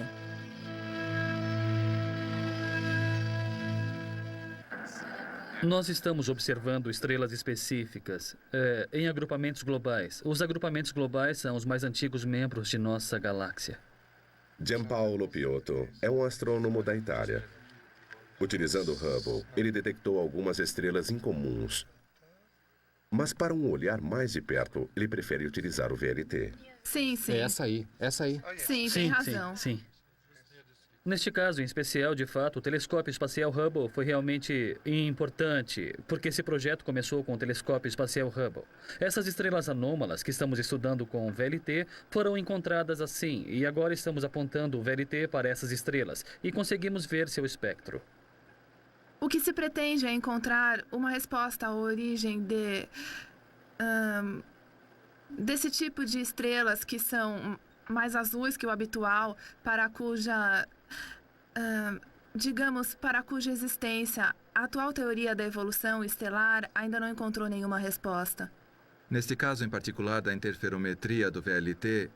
Nós estamos observando estrelas específicas em agrupamentos globais. Os agrupamentos globais são os mais antigos membros de nossa galáxia. Gianpaolo Piotto é um astrônomo da Itália. Utilizando o Hubble, ele detectou algumas estrelas incomuns. Mas para um olhar mais de perto, ele prefere utilizar o VLT. Sim, sim. É essa aí. Sim, tem razão. Sim. Neste caso, em especial, de fato, o telescópio espacial Hubble foi realmente importante, porque esse projeto começou com o telescópio espacial Hubble. Essas estrelas anômalas que estamos estudando com o VLT foram encontradas assim, e agora estamos apontando o VLT para essas estrelas e conseguimos ver seu espectro. O que se pretende é encontrar uma resposta à origem desse tipo de estrelas que são mais azuis que o habitual, para cuja existência a atual teoria da evolução estelar ainda não encontrou nenhuma resposta. Neste caso em particular da interferometria do VLT,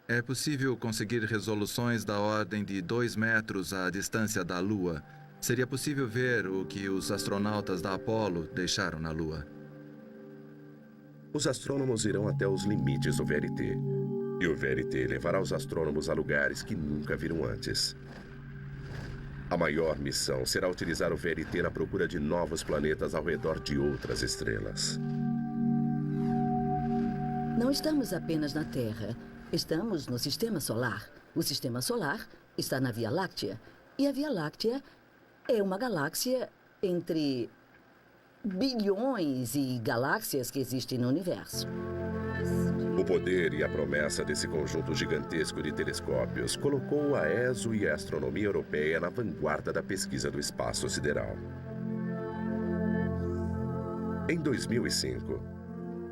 é possível conseguir resoluções da ordem de 2 metros à distância da Lua. Seria possível ver o que os astronautas da Apollo deixaram na Lua. Os astrônomos irão até os limites do VLT. E o VLT levará os astrônomos a lugares que nunca viram antes. A maior missão será utilizar o VLT na procura de novos planetas ao redor de outras estrelas. Não estamos apenas na Terra. Estamos no Sistema Solar. O Sistema Solar está na Via Láctea. E a Via Láctea é uma galáxia entre bilhões de galáxias que existem no universo. O poder e a promessa desse conjunto gigantesco de telescópios colocou a ESO e a astronomia europeia na vanguarda da pesquisa do espaço sideral. Em 2005,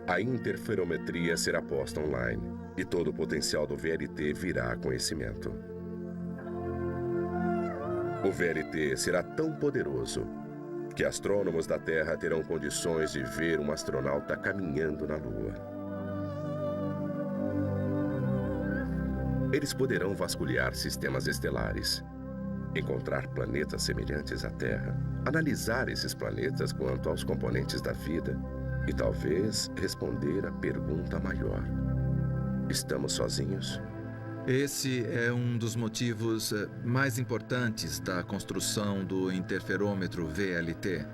a interferometria será posta online e todo o potencial do VLT virá a conhecimento. O VLT será tão poderoso que astrônomos da Terra terão condições de ver um astronauta caminhando na Lua. Eles poderão vasculhar sistemas estelares, encontrar planetas semelhantes à Terra, analisar esses planetas quanto aos componentes da vida e talvez responder à pergunta maior: estamos sozinhos? Esse é um dos motivos mais importantes da construção do interferômetro VLT.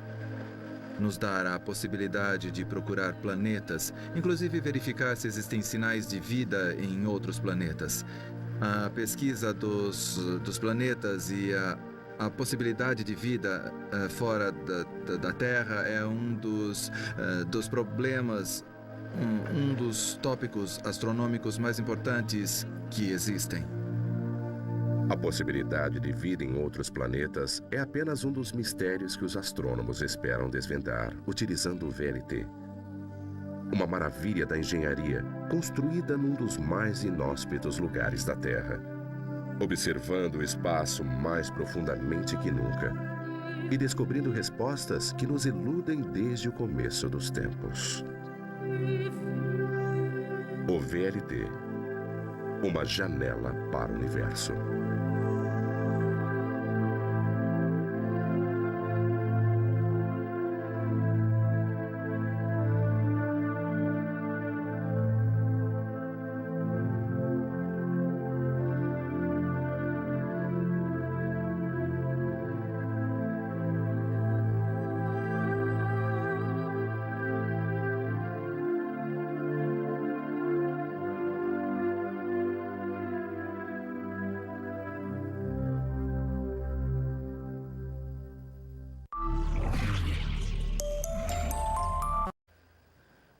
Nos dará a possibilidade de procurar planetas, inclusive verificar se existem sinais de vida em outros planetas. A pesquisa dos planetas e a possibilidade de vida fora da Terra é um dos problemas, um dos tópicos astronômicos mais importantes que existem. A possibilidade de vida em outros planetas é apenas um dos mistérios que os astrônomos esperam desvendar utilizando o VLT. Uma maravilha da engenharia construída num dos mais inóspitos lugares da Terra, observando o espaço mais profundamente que nunca e descobrindo respostas que nos iludem desde o começo dos tempos. O VLT, uma janela para o universo.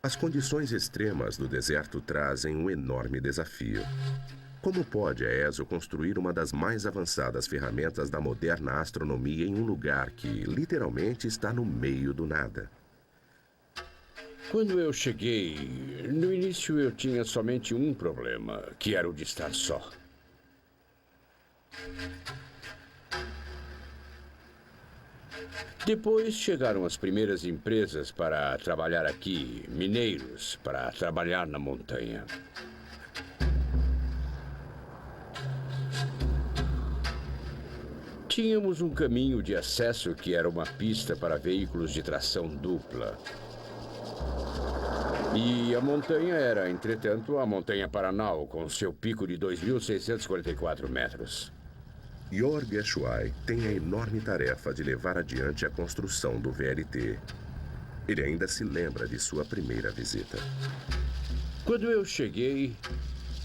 As condições extremas do deserto trazem um enorme desafio. Como pode a ESO construir uma das mais avançadas ferramentas da moderna astronomia em um lugar que, literalmente, está no meio do nada? Quando eu cheguei, no início eu tinha somente um problema, que era o de estar só. Depois chegaram as primeiras empresas para trabalhar aqui, mineiros, para trabalhar na montanha. Tínhamos um caminho de acesso que era uma pista para veículos de tração dupla. E a montanha era, entretanto, a Montanha Paranal, com seu pico de 2.644 metros. Jorg Eschwey tem a enorme tarefa de levar adiante a construção do VLT. Ele ainda se lembra de sua primeira visita. Quando eu cheguei,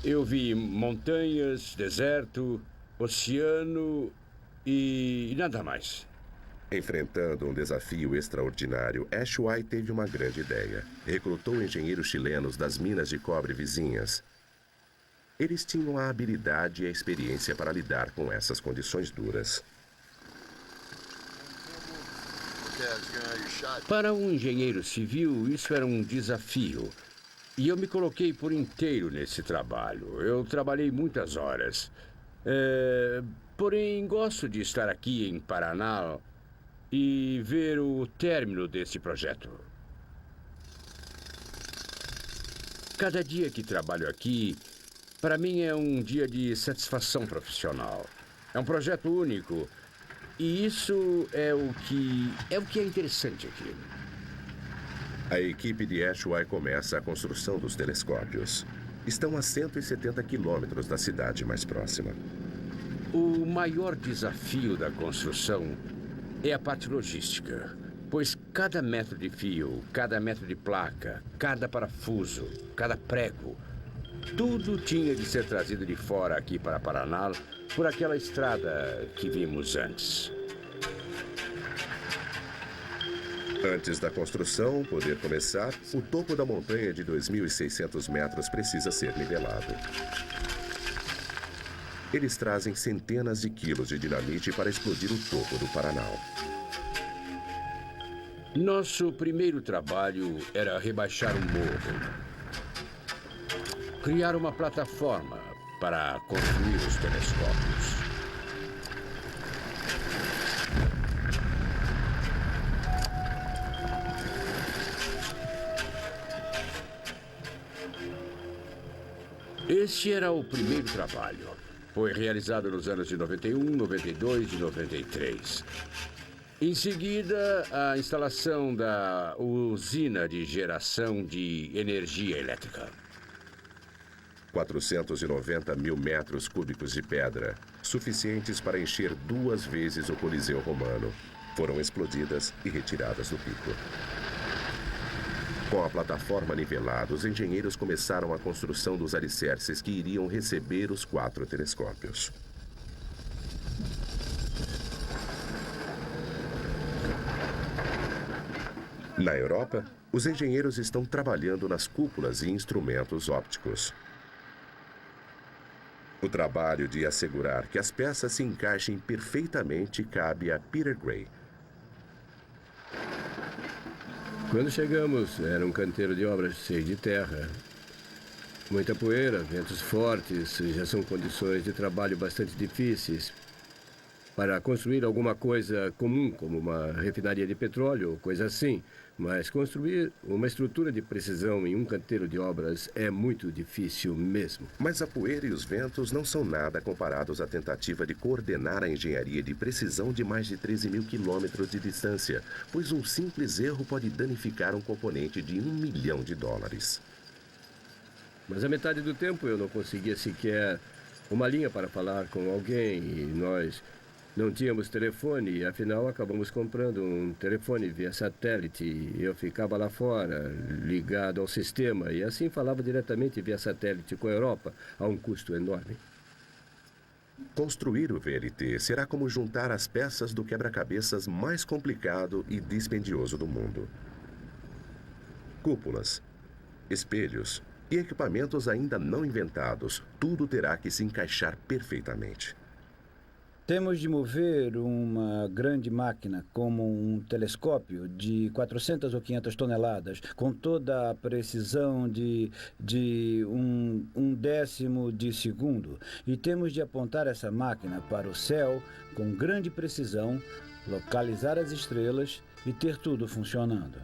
eu vi montanhas, deserto, oceano e nada mais. Enfrentando um desafio extraordinário, Eschwey teve uma grande ideia. Recrutou engenheiros chilenos das minas de cobre vizinhas. Eles tinham a habilidade e a experiência para lidar com essas condições duras. Para um engenheiro civil, isso era um desafio. E eu me coloquei por inteiro nesse trabalho. Eu trabalhei muitas horas. Porém, gosto de estar aqui em Paraná e ver o término desse projeto. Cada dia que trabalho aqui, para mim é um dia de satisfação profissional. É um projeto único. E isso é o que é interessante aqui. A equipe de Eschwey começa a construção dos telescópios. Estão a 170 quilômetros da cidade mais próxima. O maior desafio da construção é a parte logística, pois cada metro de fio, cada metro de placa, cada parafuso, cada prego, tudo tinha de ser trazido de fora aqui para Paraná por aquela estrada que vimos antes. Antes da construção poder começar, o topo da montanha de 2.600 metros precisa ser nivelado. Eles trazem centenas de quilos de dinamite para explodir o topo do Paraná. Nosso primeiro trabalho era rebaixar um morro. Criar uma plataforma para construir os telescópios. Este era o primeiro trabalho. Foi realizado nos anos de 91, 92 e 93. Em seguida, a instalação da usina de geração de energia elétrica. 490 mil metros cúbicos de pedra, suficientes para encher 2 vezes o Coliseu Romano, foram explodidas e retiradas do pico. Com a plataforma nivelada, os engenheiros começaram a construção dos alicerces que iriam receber os 4 telescópios. Na Europa, os engenheiros estão trabalhando nas cúpulas e instrumentos ópticos. O trabalho de assegurar que as peças se encaixem perfeitamente cabe a Peter Gray. Quando chegamos, era um canteiro de obras cheio de terra. Muita poeira, ventos fortes, já são condições de trabalho bastante difíceis. Para construir alguma coisa comum, como uma refinaria de petróleo ou coisa assim, mas construir uma estrutura de precisão em um canteiro de obras é muito difícil mesmo. Mas a poeira e os ventos não são nada comparados à tentativa de coordenar a engenharia de precisão de mais de 13 mil quilômetros de distância, pois um simples erro pode danificar um componente de $1 milhão. Mas a metade do tempo eu não conseguia sequer uma linha para falar com alguém e nós não tínhamos telefone e afinal acabamos comprando um telefone via satélite. Eu ficava lá fora, ligado ao sistema e assim falava diretamente via satélite com a Europa a um custo enorme. Construir o VLT será como juntar as peças do quebra-cabeças mais complicado e dispendioso do mundo. Cúpulas, espelhos e equipamentos ainda não inventados, tudo terá que se encaixar perfeitamente. Temos de mover uma grande máquina como um telescópio de 400 ou 500 toneladas, com toda a precisão de um décimo de segundo. E temos de apontar essa máquina para o céu com grande precisão, localizar as estrelas e ter tudo funcionando.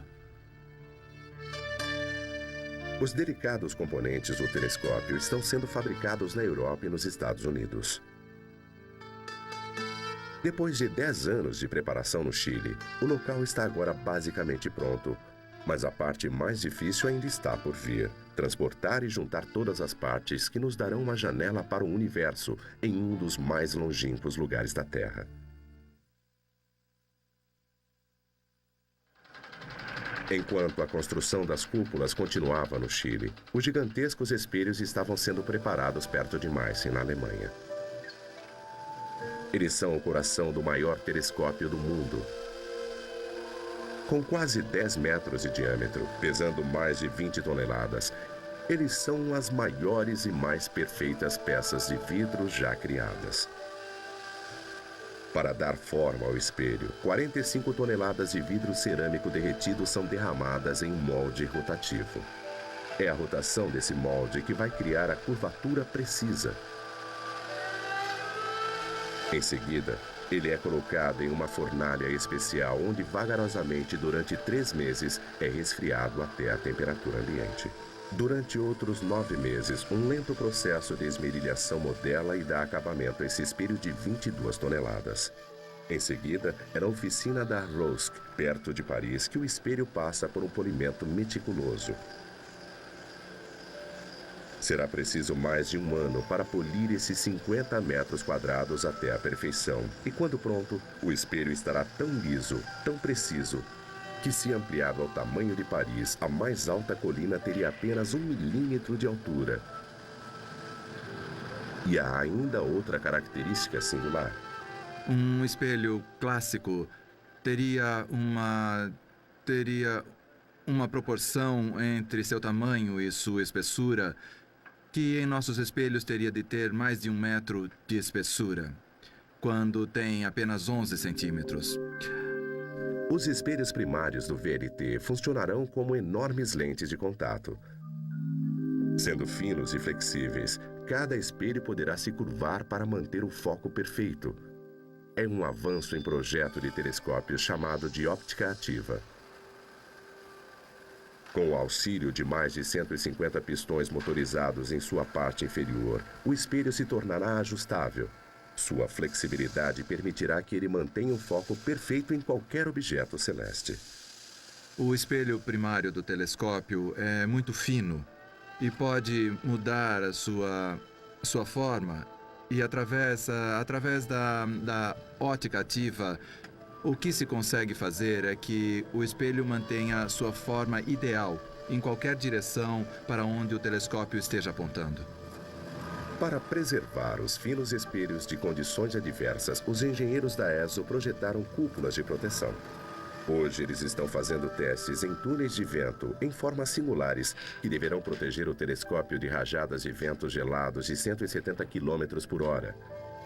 Os delicados componentes do telescópio estão sendo fabricados na Europa e nos Estados Unidos. Depois de 10 anos de preparação no Chile, o local está agora basicamente pronto. Mas a parte mais difícil ainda está por vir. Transportar e juntar todas as partes que nos darão uma janela para o universo em um dos mais longínquos lugares da Terra. Enquanto a construção das cúpulas continuava no Chile, os gigantescos espelhos estavam sendo preparados perto de Meissen, na Alemanha. Eles são o coração do maior telescópio do mundo. Com quase 10 metros de diâmetro, pesando mais de 20 toneladas, eles são as maiores e mais perfeitas peças de vidro já criadas. Para dar forma ao espelho, 45 toneladas de vidro cerâmico derretido são derramadas em um molde rotativo. É a rotação desse molde que vai criar a curvatura precisa. Em seguida, ele é colocado em uma fornalha especial onde vagarosamente durante 3 meses é resfriado até a temperatura ambiente. Durante outros 9 meses, um lento processo de esmerilhação modela e dá acabamento a esse espelho de 22 toneladas. Em seguida, é na oficina da Rosque, perto de Paris, que o espelho passa por um polimento meticuloso. Será preciso mais de 1 ano para polir esses 50 metros quadrados até a perfeição. E quando pronto, o espelho estará tão liso, tão preciso, que se ampliado ao tamanho de Paris, a mais alta colina teria apenas 1 milímetro de altura. E há ainda outra característica singular. Um espelho clássico teria uma proporção entre seu tamanho e sua espessura que em nossos espelhos teria de ter mais de 1 metro de espessura, quando tem apenas 11 centímetros. Os espelhos primários do VLT funcionarão como enormes lentes de contato. Sendo finos e flexíveis, cada espelho poderá se curvar para manter o foco perfeito. É um avanço em projeto de telescópios chamado de óptica ativa. Com o auxílio de mais de 150 pistões motorizados em sua parte inferior, o espelho se tornará ajustável. Sua flexibilidade permitirá que ele mantenha o foco perfeito em qualquer objeto celeste. O espelho primário do telescópio é muito fino e pode mudar a sua forma. E através da ótica ativa, o que se consegue fazer é que o espelho mantenha sua forma ideal em qualquer direção para onde o telescópio esteja apontando. Para preservar os finos espelhos de condições adversas, os engenheiros da ESO projetaram cúpulas de proteção. Hoje, eles estão fazendo testes em túneis de vento em formas singulares que deverão proteger o telescópio de rajadas de ventos gelados de 170 km por hora.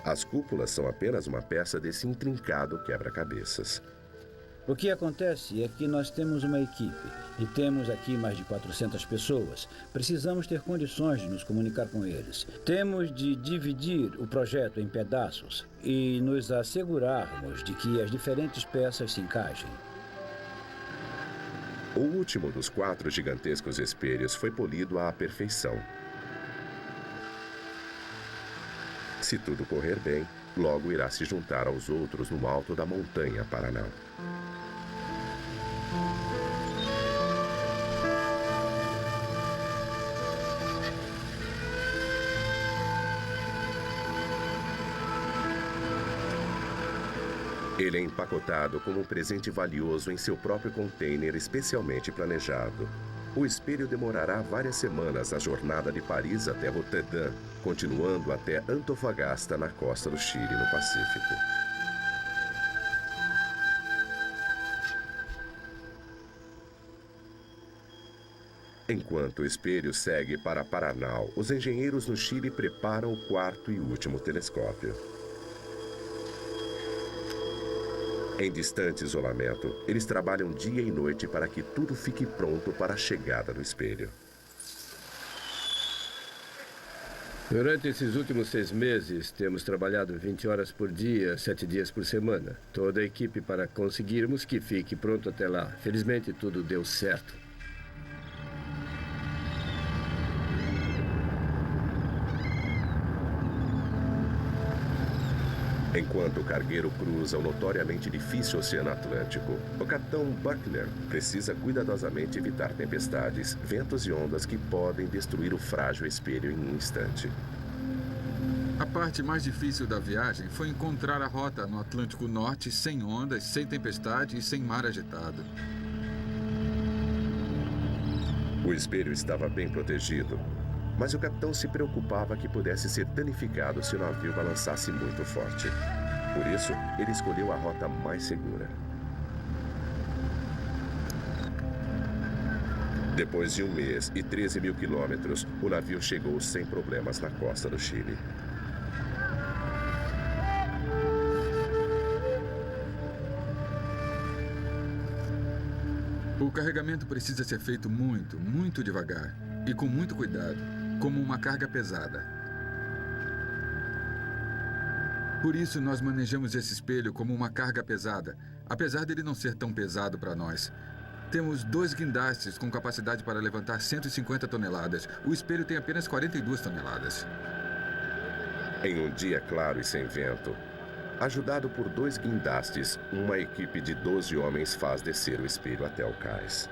As cúpulas são apenas uma peça desse intrincado quebra-cabeças. O que acontece é que nós temos uma equipe e temos aqui mais de 400 pessoas. Precisamos ter condições de nos comunicar com eles. Temos de dividir o projeto em pedaços e nos assegurarmos de que as diferentes peças se encaixem. O último dos 4 gigantescos espelhos foi polido à perfeição. Se tudo correr bem, logo irá se juntar aos outros no alto da montanha Paraná. Ele é empacotado como um presente valioso em seu próprio container especialmente planejado. O espelho demorará várias semanas na jornada de Paris até Roterdã, continuando até Antofagasta, na costa do Chile, no Pacífico. Enquanto o espelho segue para Paraná, os engenheiros no Chile preparam o 4º e último telescópio. Em distante isolamento, eles trabalham dia e noite para que tudo fique pronto para a chegada do espelho. Durante esses últimos 6 meses, temos trabalhado 20 horas por dia, 7 dias por semana. Toda a equipe para conseguirmos que fique pronto até lá. Felizmente, tudo deu certo. Enquanto o cargueiro cruza o notoriamente difícil Oceano Atlântico, o capitão Buckner precisa cuidadosamente evitar tempestades, ventos e ondas que podem destruir o frágil espelho em um instante. A parte mais difícil da viagem foi encontrar a rota no Atlântico Norte sem ondas, sem tempestade e sem mar agitado. O espelho estava bem protegido, mas o capitão se preocupava que pudesse ser danificado se o navio balançasse muito forte. Por isso, ele escolheu a rota mais segura. Depois de 1 mês e 13 mil quilômetros, o navio chegou sem problemas na costa do Chile. O carregamento precisa ser feito muito, muito devagar e com muito cuidado, como uma carga pesada. Por isso, nós manejamos esse espelho como uma carga pesada, apesar dele não ser tão pesado para nós. Temos 2 guindastes com capacidade para levantar 150 toneladas. O espelho tem apenas 42 toneladas. Em um dia claro e sem vento, ajudado por 2 guindastes, uma equipe de 12 homens faz descer o espelho até o cais.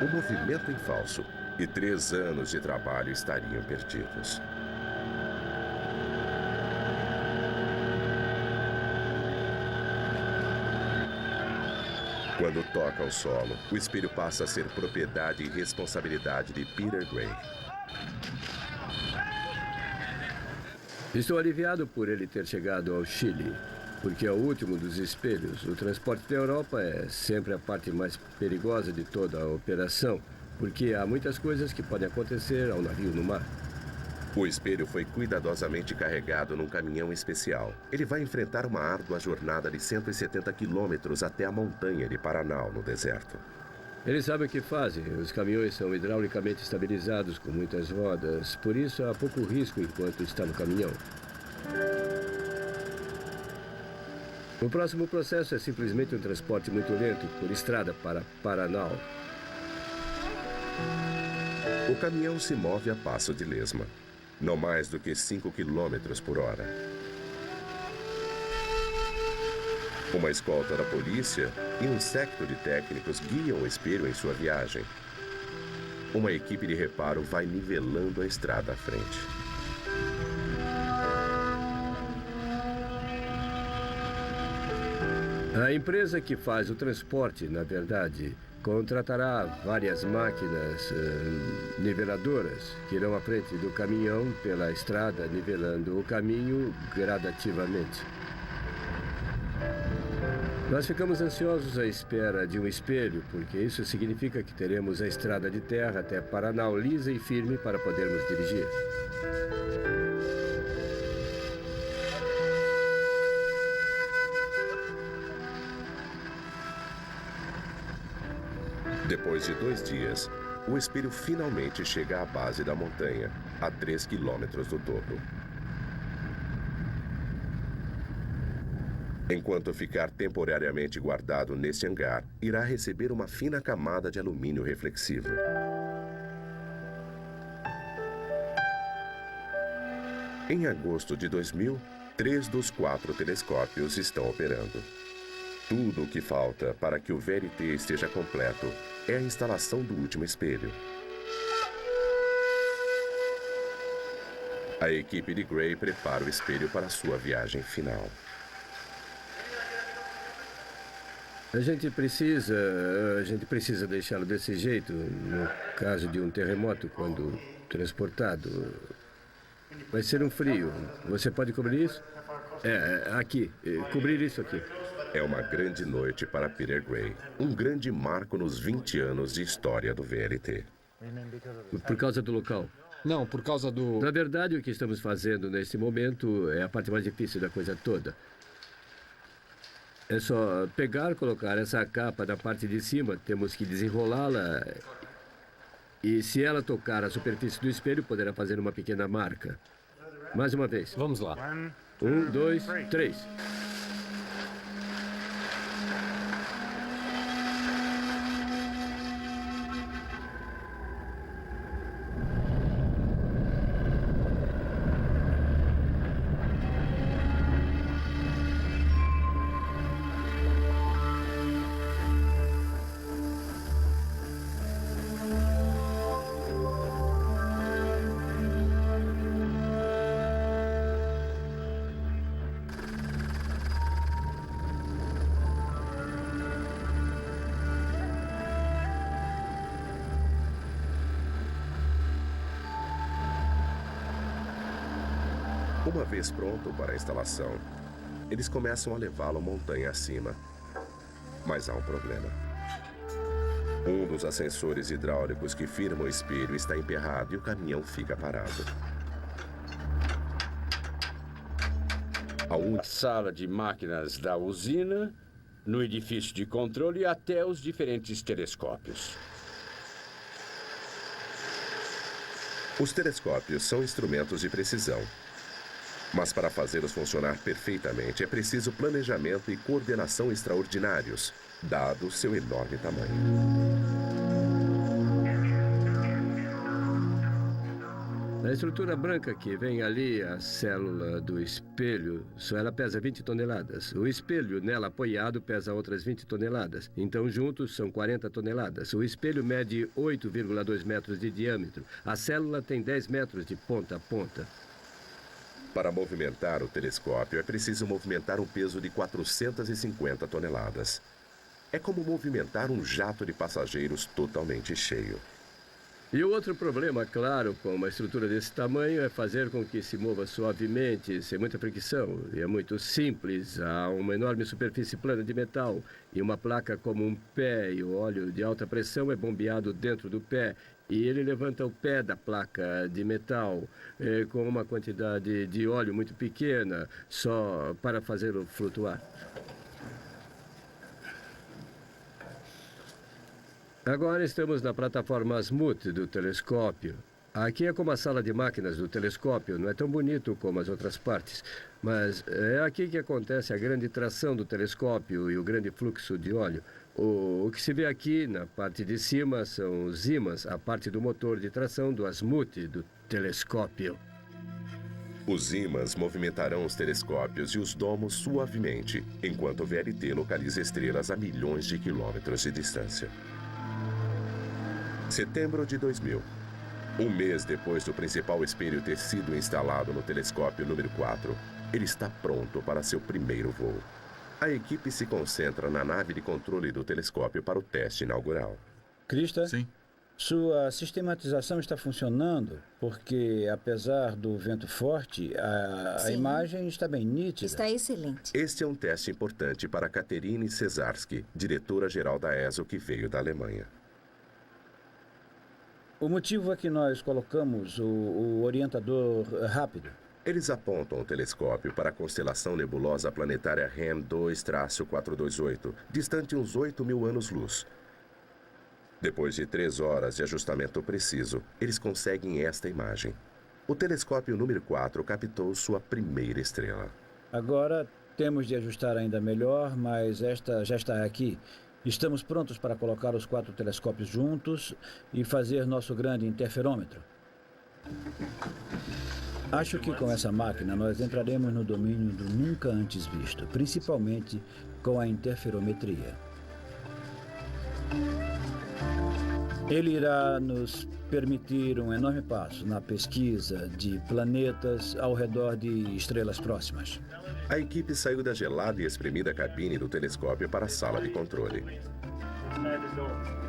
Um movimento em falso e 3 anos de trabalho estariam perdidos. Quando toca o solo, o espelho passa a ser propriedade e responsabilidade de Peter Gray. Estou aliviado por ele ter chegado ao Chile, porque é o último dos espelhos. O transporte da Europa é sempre a parte mais perigosa de toda a operação, porque há muitas coisas que podem acontecer ao navio no mar. O espelho foi cuidadosamente carregado num caminhão especial. Ele vai enfrentar uma árdua jornada de 170 quilômetros até a montanha de Paraná, no deserto. Eles sabem o que fazem. Os caminhões são hidraulicamente estabilizados com muitas rodas, por isso há pouco risco enquanto está no caminhão. O próximo processo é simplesmente um transporte muito lento por estrada para Paranal. O caminhão se move a passo de lesma, não mais do que 5 km por hora. Uma escolta da polícia e um séquito de técnicos guiam o espelho em sua viagem. Uma equipe de reparo vai nivelando a estrada à frente. A empresa que faz o transporte, na verdade, contratará várias máquinas niveladoras que irão à frente do caminhão pela estrada, nivelando o caminho gradativamente. Nós ficamos ansiosos à espera de um espelho, porque isso significa que teremos a estrada de terra até Paranal lisa e firme para podermos dirigir. Depois de 2 dias, o espelho finalmente chega à base da montanha, a 3 quilômetros do topo. Enquanto ficar temporariamente guardado neste hangar, irá receber uma fina camada de alumínio reflexivo. Em agosto de 2000, 3 dos 4 telescópios estão operando. Tudo o que falta para que o VLT esteja completo é a instalação do último espelho. A equipe de Gray prepara o espelho para sua viagem final. A gente precisa deixá-lo desse jeito, no caso de um terremoto, quando transportado. Vai ser um frio. Você pode cobrir isso? Aqui. Cobrir isso aqui. É uma grande noite para Peter Gray. Um grande marco nos 20 anos de história do VLT. Por causa do local? Não, por causa do... Na verdade, o que estamos fazendo nesse momento é a parte mais difícil da coisa toda. É só pegar, colocar essa capa na parte de cima, temos que desenrolá-la. E se ela tocar a superfície do espelho, poderá fazer uma pequena marca. Mais uma vez. Vamos lá. 1, 2, 3. Uma vez pronto para a instalação, eles começam a levá-lo montanha acima. Mas há um problema. Um dos ascensores hidráulicos que firmam o espelho está emperrado e o caminhão fica parado. A sala de máquinas da usina, no edifício de controle e até os diferentes telescópios. Os telescópios são instrumentos de precisão. Mas para fazê-los funcionar perfeitamente é preciso planejamento e coordenação extraordinários, dado seu enorme tamanho. A estrutura branca que vem ali, a célula do espelho, só ela pesa 20 toneladas. O espelho nela apoiado pesa outras 20 toneladas. Então, juntos, são 40 toneladas. O espelho mede 8,2 metros de diâmetro. A célula tem 10 metros de ponta a ponta. Para movimentar o telescópio, é preciso movimentar um peso de 450 toneladas. É como movimentar um jato de passageiros totalmente cheio. E o outro problema, claro, com uma estrutura desse tamanho é fazer com que se mova suavemente, sem muita fricção. E é muito simples. Há uma enorme superfície plana de metal e uma placa como um pé, e o óleo de alta pressão é bombeado dentro do pé. E ele levanta o pé da placa de metal com uma quantidade de óleo muito pequena, só para fazê-lo flutuar. Agora estamos na plataforma azimuth do telescópio. Aqui é como a sala de máquinas do telescópio. Não é tão bonito como as outras partes. Mas é aqui que acontece a grande tração do telescópio e o grande fluxo de óleo. O que se vê aqui na parte de cima são os ímãs, a parte do motor de tração do azimuth do telescópio. Os ímãs movimentarão os telescópios e os domos suavemente, enquanto o VLT localiza estrelas a milhões de quilômetros de distância. Setembro de 2000. Um mês depois do principal espelho ter sido instalado no telescópio número 4, ele está pronto para seu primeiro voo. A equipe se concentra na nave de controle do telescópio para o teste inaugural. Krista? Sim. Sua sistematização está funcionando porque, apesar do vento forte, a imagem está bem nítida. Está excelente. Este é um teste importante para Katerine Cesarski, diretora-geral da ESO que veio da Alemanha. O motivo é que nós colocamos o orientador rápido. Eles apontam o telescópio para a constelação nebulosa planetária REM 2-428, distante uns 8.000 anos-luz. Depois de 3 horas de ajustamento preciso, eles conseguem esta imagem. O telescópio número 4 captou sua primeira estrela. Agora temos de ajustar ainda melhor, mas esta já está aqui. Estamos prontos para colocar os 4 telescópios juntos e fazer nosso grande interferômetro. Acho que com essa máquina nós entraremos no domínio do nunca antes visto, principalmente com a interferometria. Ele irá nos permitir um enorme passo na pesquisa de planetas ao redor de estrelas próximas. A equipe saiu da gelada e espremida cabine do telescópio para a sala de controle.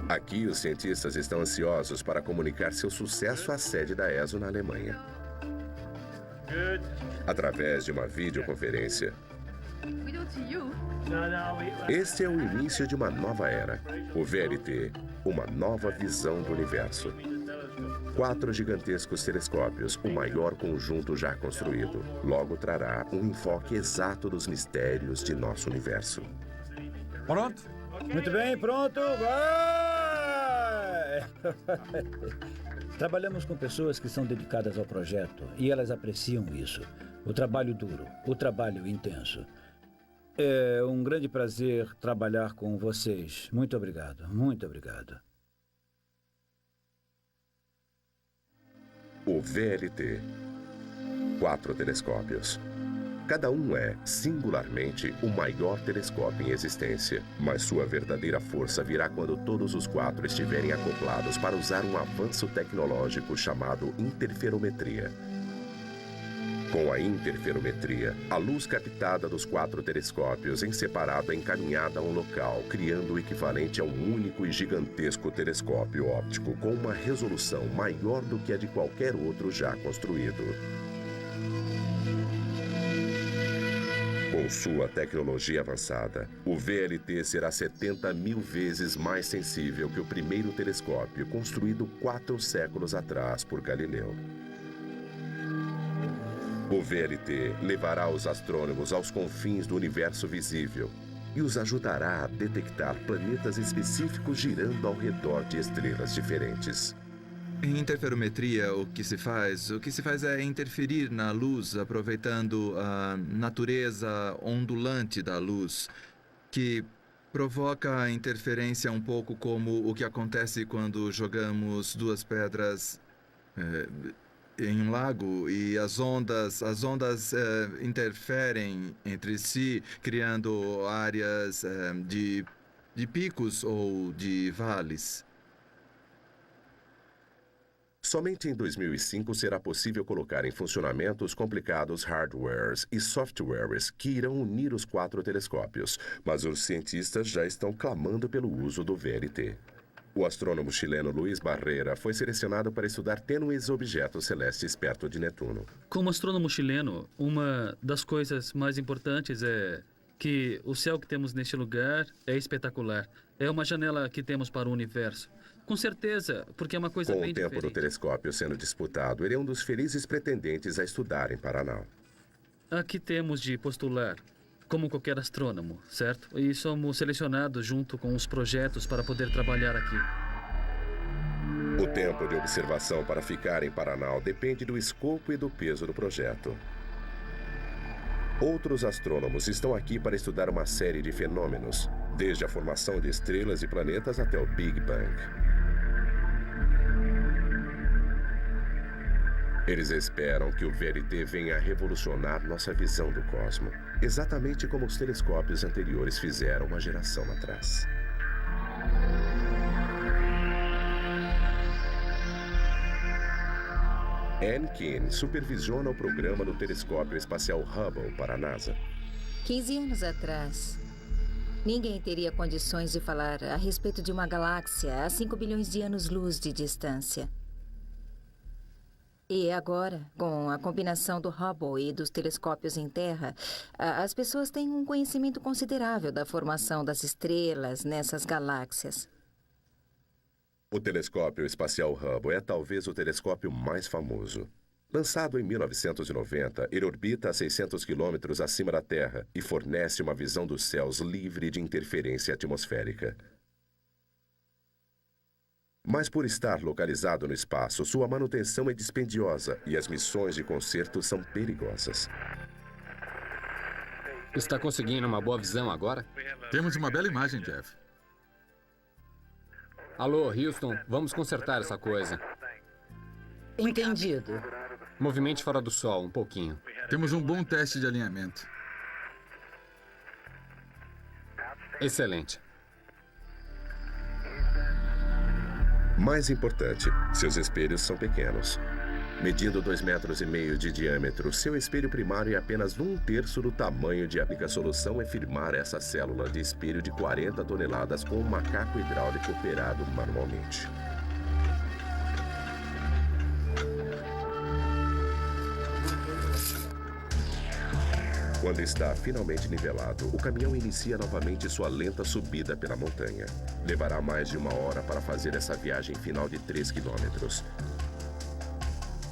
Aqui, os cientistas estão ansiosos para comunicar seu sucesso à sede da ESO na Alemanha. Através de uma videoconferência, este é o início de uma nova era. O VLT, uma nova visão do universo. 4 gigantescos telescópios, o maior conjunto já construído, logo trará um enfoque exato dos mistérios de nosso universo. Pronto? Muito bem, pronto, vai! Trabalhamos com pessoas que são dedicadas ao projeto e elas apreciam isso. O trabalho duro, o trabalho intenso. É um grande prazer trabalhar com vocês. Muito obrigado, muito obrigado. O VLT. 4 telescópios. Cada um é, singularmente, o maior telescópio em existência. Mas sua verdadeira força virá quando todos os 4 estiverem acoplados para usar um avanço tecnológico chamado interferometria. Com a interferometria, a luz captada dos 4 telescópios em separado é encaminhada a um local, criando o equivalente a um único e gigantesco telescópio óptico com uma resolução maior do que a de qualquer outro já construído. Com sua tecnologia avançada, o VLT será 70.000 vezes mais sensível que o primeiro telescópio construído 4 séculos atrás por Galileu. O VLT levará os astrônomos aos confins do universo visível e os ajudará a detectar planetas específicos girando ao redor de estrelas diferentes. Em interferometria, o que se faz é interferir na luz, aproveitando a natureza ondulante da luz, que provoca a interferência um pouco como o que acontece quando jogamos 2 pedras em um lago e as ondas interferem entre si, criando áreas de picos ou de vales. Somente em 2005 será possível colocar em funcionamento os complicados hardwares e softwares que irão unir os 4 telescópios, mas os cientistas já estão clamando pelo uso do VLT. O astrônomo chileno Luiz Barreira foi selecionado para estudar tênues objetos celestes perto de Netuno. Como astrônomo chileno, uma das coisas mais importantes é que o céu que temos neste lugar é espetacular. É uma janela que temos para o universo. Com certeza, porque é uma coisa bem diferente. Com o tempo do telescópio sendo disputado, ele é um dos felizes pretendentes a estudar em Paraná. Aqui temos de postular, como qualquer astrônomo, certo? E somos selecionados junto com os projetos para poder trabalhar aqui. O tempo de observação para ficar em Paranal depende do escopo e do peso do projeto. Outros astrônomos estão aqui para estudar uma série de fenômenos, desde a formação de estrelas e planetas até o Big Bang. Eles esperam que o VLT venha a revolucionar nossa visão do cosmos, exatamente como os telescópios anteriores fizeram uma geração atrás. Ann Keane supervisiona o programa do telescópio espacial Hubble para a NASA. 15 anos atrás, ninguém teria condições de falar a respeito de uma galáxia a 5 bilhões de anos-luz de distância. E agora, com a combinação do Hubble e dos telescópios em Terra, as pessoas têm um conhecimento considerável da formação das estrelas nessas galáxias. O telescópio espacial Hubble é talvez o telescópio mais famoso. Lançado em 1990, ele orbita a 600 quilômetros acima da Terra e fornece uma visão dos céus livre de interferência atmosférica. Mas por estar localizado no espaço, sua manutenção é dispendiosa e as missões de conserto são perigosas. Está conseguindo uma boa visão agora? Temos uma bela imagem, Jeff. Alô, Houston, vamos consertar essa coisa. Entendido. Movimente fora do sol, um pouquinho. Temos um bom teste de alinhamento. Excelente. Mais importante, seus espelhos são pequenos. Medindo 2,5 metros de diâmetro, seu espelho primário é apenas 1/3 do tamanho de a única solução é firmar essa célula de espelho de 40 toneladas com um macaco hidráulico operado manualmente. Quando está finalmente nivelado, o caminhão inicia novamente sua lenta subida pela montanha. Levará mais de 1 hora para fazer essa viagem final de 3 quilômetros.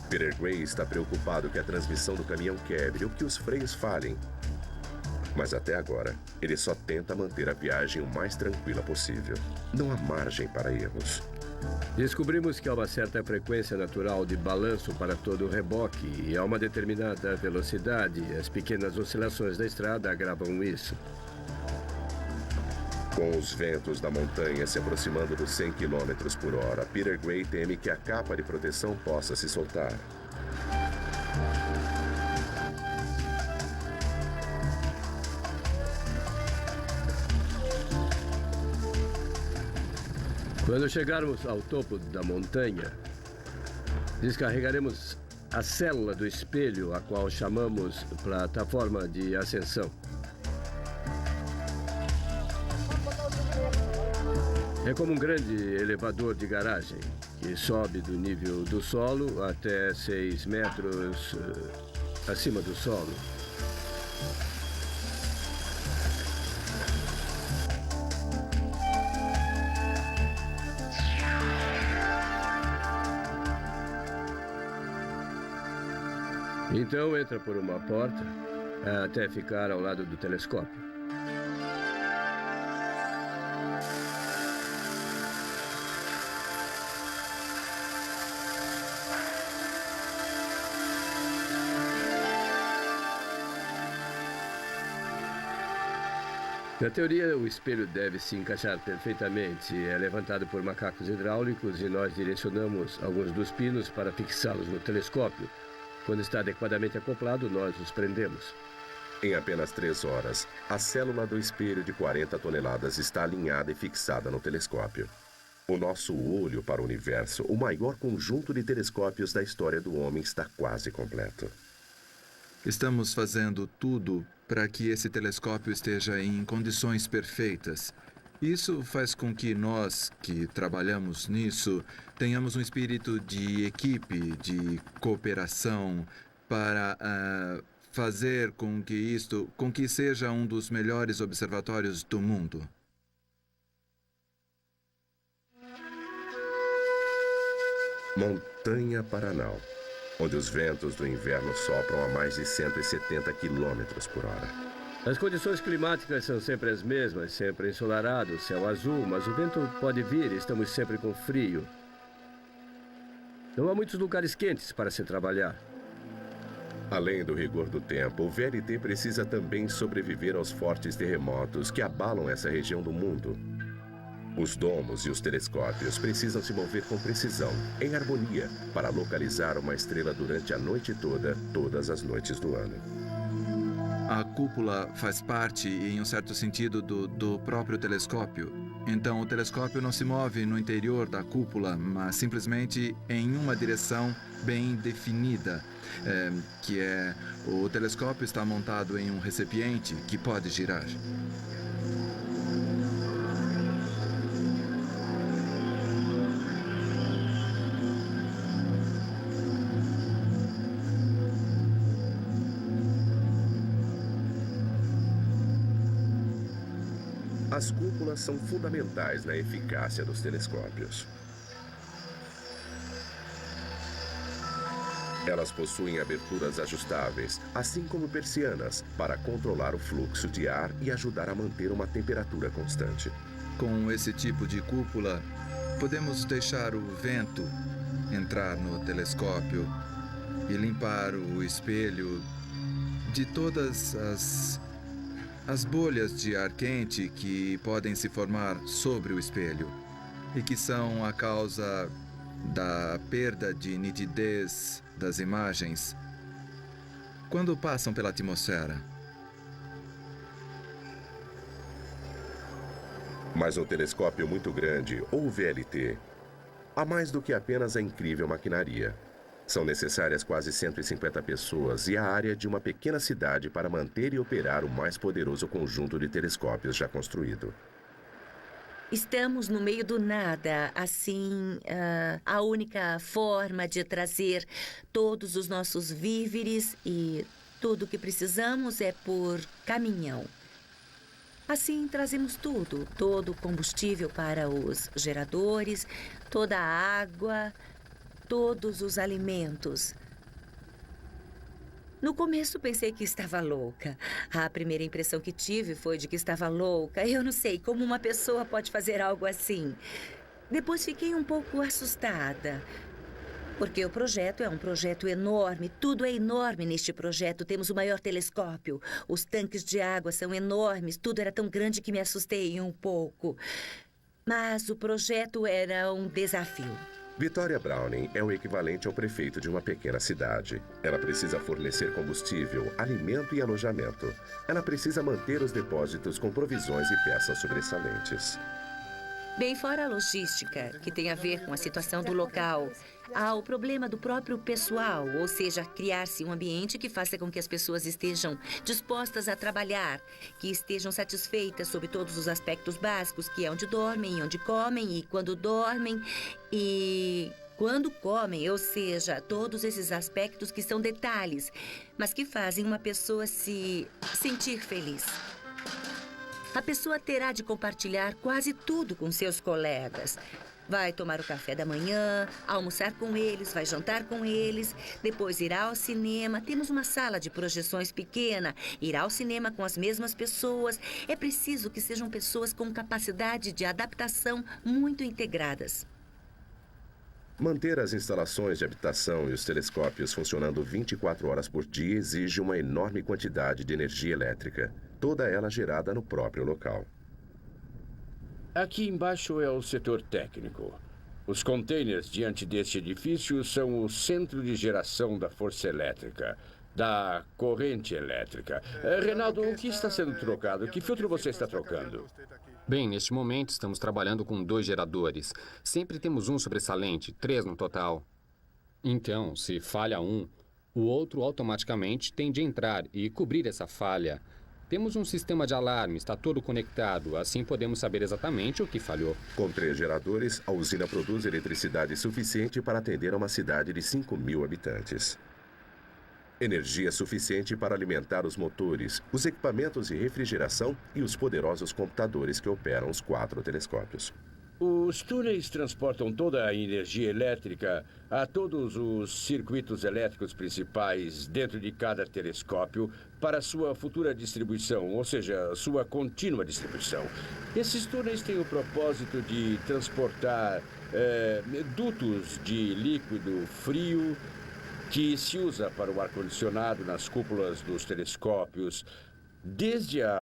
Peter Gray está preocupado que a transmissão do caminhão quebre ou que os freios falhem. Mas até agora, ele só tenta manter a viagem o mais tranquila possível. Não há margem para erros. Descobrimos que há uma certa frequência natural de balanço para todo o reboque e a uma determinada velocidade. As pequenas oscilações da estrada agravam isso. Com os ventos da montanha se aproximando dos 100 km por hora, Peter Gray teme que a capa de proteção possa se soltar. Quando chegarmos ao topo da montanha, descarregaremos a célula do espelho, a qual chamamos plataforma de ascensão. É como um grande elevador de garagem, que sobe do nível do solo até 6 metros acima do solo. Então entra por uma porta até ficar ao lado do telescópio. Na teoria, o espelho deve se encaixar perfeitamente. É levantado por macacos hidráulicos e nós direcionamos alguns dos pinos para fixá-los no telescópio. Quando está adequadamente acoplado, nós os prendemos. Em apenas 3 horas, a célula do espelho de 40 toneladas está alinhada e fixada no telescópio. O nosso olho para o universo, o maior conjunto de telescópios da história do homem, está quase completo. Estamos fazendo tudo para que esse telescópio esteja em condições perfeitas. Isso faz com que nós, que trabalhamos nisso, tenhamos um espírito de equipe, de cooperação, para fazer com que seja um dos melhores observatórios do mundo. Montanha Paranal, onde os ventos do inverno sopram a mais de 170 km por hora. As condições climáticas são sempre as mesmas, sempre ensolarado, céu azul, mas o vento pode vir e estamos sempre com frio. Não há muitos lugares quentes para se trabalhar. Além do rigor do tempo, o VLT precisa também sobreviver aos fortes terremotos que abalam essa região do mundo. Os domos e os telescópios precisam se mover com precisão, em harmonia, para localizar uma estrela durante a noite toda, todas as noites do ano. A cúpula faz parte, em um certo sentido, do próprio telescópio. Então, o telescópio não se move no interior da cúpula, mas simplesmente em uma direção bem definida, que é o telescópio está montado em um recipiente que pode girar. As cúpulas são fundamentais na eficácia dos telescópios. Elas possuem aberturas ajustáveis, assim como persianas, para controlar o fluxo de ar e ajudar a manter uma temperatura constante. Com esse tipo de cúpula, podemos deixar o vento entrar no telescópio e limpar o espelho de todas as bolhas de ar quente que podem se formar sobre o espelho e que são a causa da perda de nitidez das imagens quando passam pela atmosfera. Mas um telescópio muito grande, ou VLT, há mais do que apenas a incrível maquinaria. São necessárias quase 150 pessoas e a área de uma pequena cidade para manter e operar o mais poderoso conjunto de telescópios já construído. Estamos no meio do nada, assim, a única forma de trazer todos os nossos víveres e tudo o que precisamos é por caminhão. Assim, trazemos tudo, todo o combustível para os geradores, toda a água, todos os alimentos. No começo pensei que estava louca. A primeira impressão que tive foi de que estava louca. Eu não sei como uma pessoa pode fazer algo assim. Depois fiquei um pouco assustada. Porque o projeto é um projeto enorme. Tudo é enorme neste projeto. Temos o maior telescópio. Os tanques de água são enormes. Tudo era tão grande que me assustei um pouco. Mas o projeto era um desafio. Victoria Browning é o equivalente ao prefeito de uma pequena cidade. Ela precisa fornecer combustível, alimento e alojamento. Ela precisa manter os depósitos com provisões e peças sobressalentes. Bem fora a logística, que tem a ver com a situação do local, há o problema do próprio pessoal, ou seja, criar-se um ambiente que faça com que as pessoas estejam dispostas a trabalhar, que estejam satisfeitas sobre todos os aspectos básicos, que é onde dormem, onde comem e quando dormem e quando comem, ou seja, todos esses aspectos que são detalhes, mas que fazem uma pessoa se sentir feliz. A pessoa terá de compartilhar quase tudo com seus colegas. Vai tomar o café da manhã, almoçar com eles, vai jantar com eles, depois irá ao cinema. Temos uma sala de projeções pequena, irá ao cinema com as mesmas pessoas. É preciso que sejam pessoas com capacidade de adaptação muito integradas. Manter as instalações de habitação e os telescópios funcionando 24 horas por dia exige uma enorme quantidade de energia elétrica, toda ela gerada no próprio local. Aqui embaixo é o setor técnico. Os containers diante deste edifício são o centro de geração da força elétrica, da corrente elétrica. Reinaldo, o que está sendo trocado? Que filtro você está trocando? Bem, neste momento estamos trabalhando com 2 geradores. Sempre temos um sobressalente, 3 no total. Então, se falha um, o outro automaticamente tem de entrar e cobrir essa falha. Temos um sistema de alarme, está todo conectado, assim podemos saber exatamente o que falhou. Com 3 geradores, a usina produz eletricidade suficiente para atender a uma cidade de 5.000 habitantes. Energia suficiente para alimentar os motores, os equipamentos de refrigeração e os poderosos computadores que operam os 4 telescópios. Os túneis transportam toda a energia elétrica a todos os circuitos elétricos principais dentro de cada telescópio para sua futura distribuição, ou seja, sua contínua distribuição. Esses túneis têm o propósito de transportar dutos de líquido frio que se usa para o ar-condicionado nas cúpulas dos telescópios, desde a